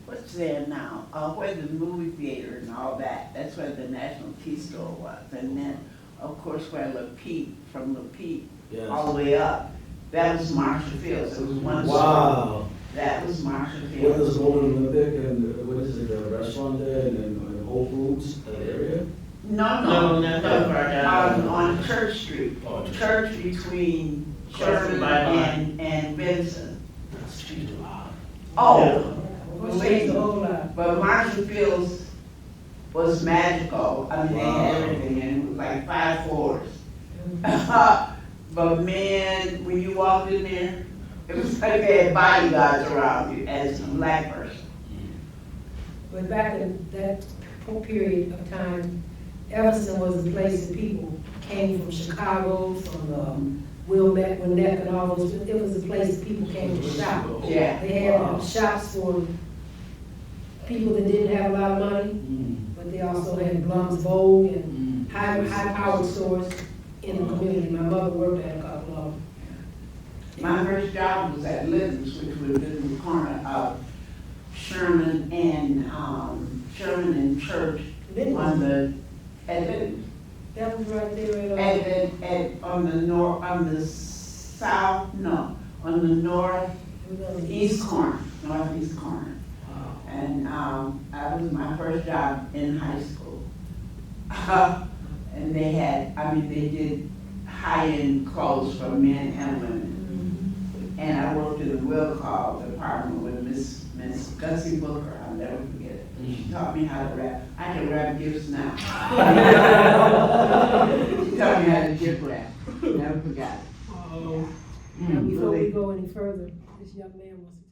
S9: what's there now? Where the movie theater and all that. That's where the National Tea Store was. And then, of course, where LaPete, from LaPete,
S1: Yes.
S9: all the way up. That was Marshall Fields. It was one store.
S1: Wow.
S9: That was Marshall
S1: What
S9: Fields.
S1: is Golden Olympic and what is it, the restaurant there and Whole Foods, that area?
S9: No,
S6: not that far down.
S9: On Church Street.
S1: Oh,
S9: Church between
S6: Crossing
S9: Sherman
S6: by
S9: and Benson.
S1: That's changed a lot.
S9: Oh,
S7: What's changed a whole lot?
S9: but Marshall Fields was magical. They had everything, and it was like 5 floors. But man, when you walked in there, it was like they had bodyguards around you as a black person.
S7: But back in that period of time, Evanston was the place that people came from Chicago, from Wilmette, Winneck, and all those. It was the place that people came to shop.
S9: Yeah.
S7: They had shops for people that didn't have a lot of money,
S1: Mm.
S7: but they also had Blum's Vogue and
S1: Mm.
S7: high-powered stores in the community. My mother worked at a couple of them.
S9: My first job was at Lizzie's, which was in the corner of Sherman and Church on the, at Lizzie's.
S7: That was right there at,
S9: On the south, no, on the northeast corner. And, that was my first job in high school. And they did high-end clothes for men and women. And I worked in the will call department with Miss Gussie Booker, I'll never forget it. She taught me how to wrap. I can wrap gifts now. She taught me how to gift wrap. Never forgot it.
S7: Now, before we go any further, this young man wants to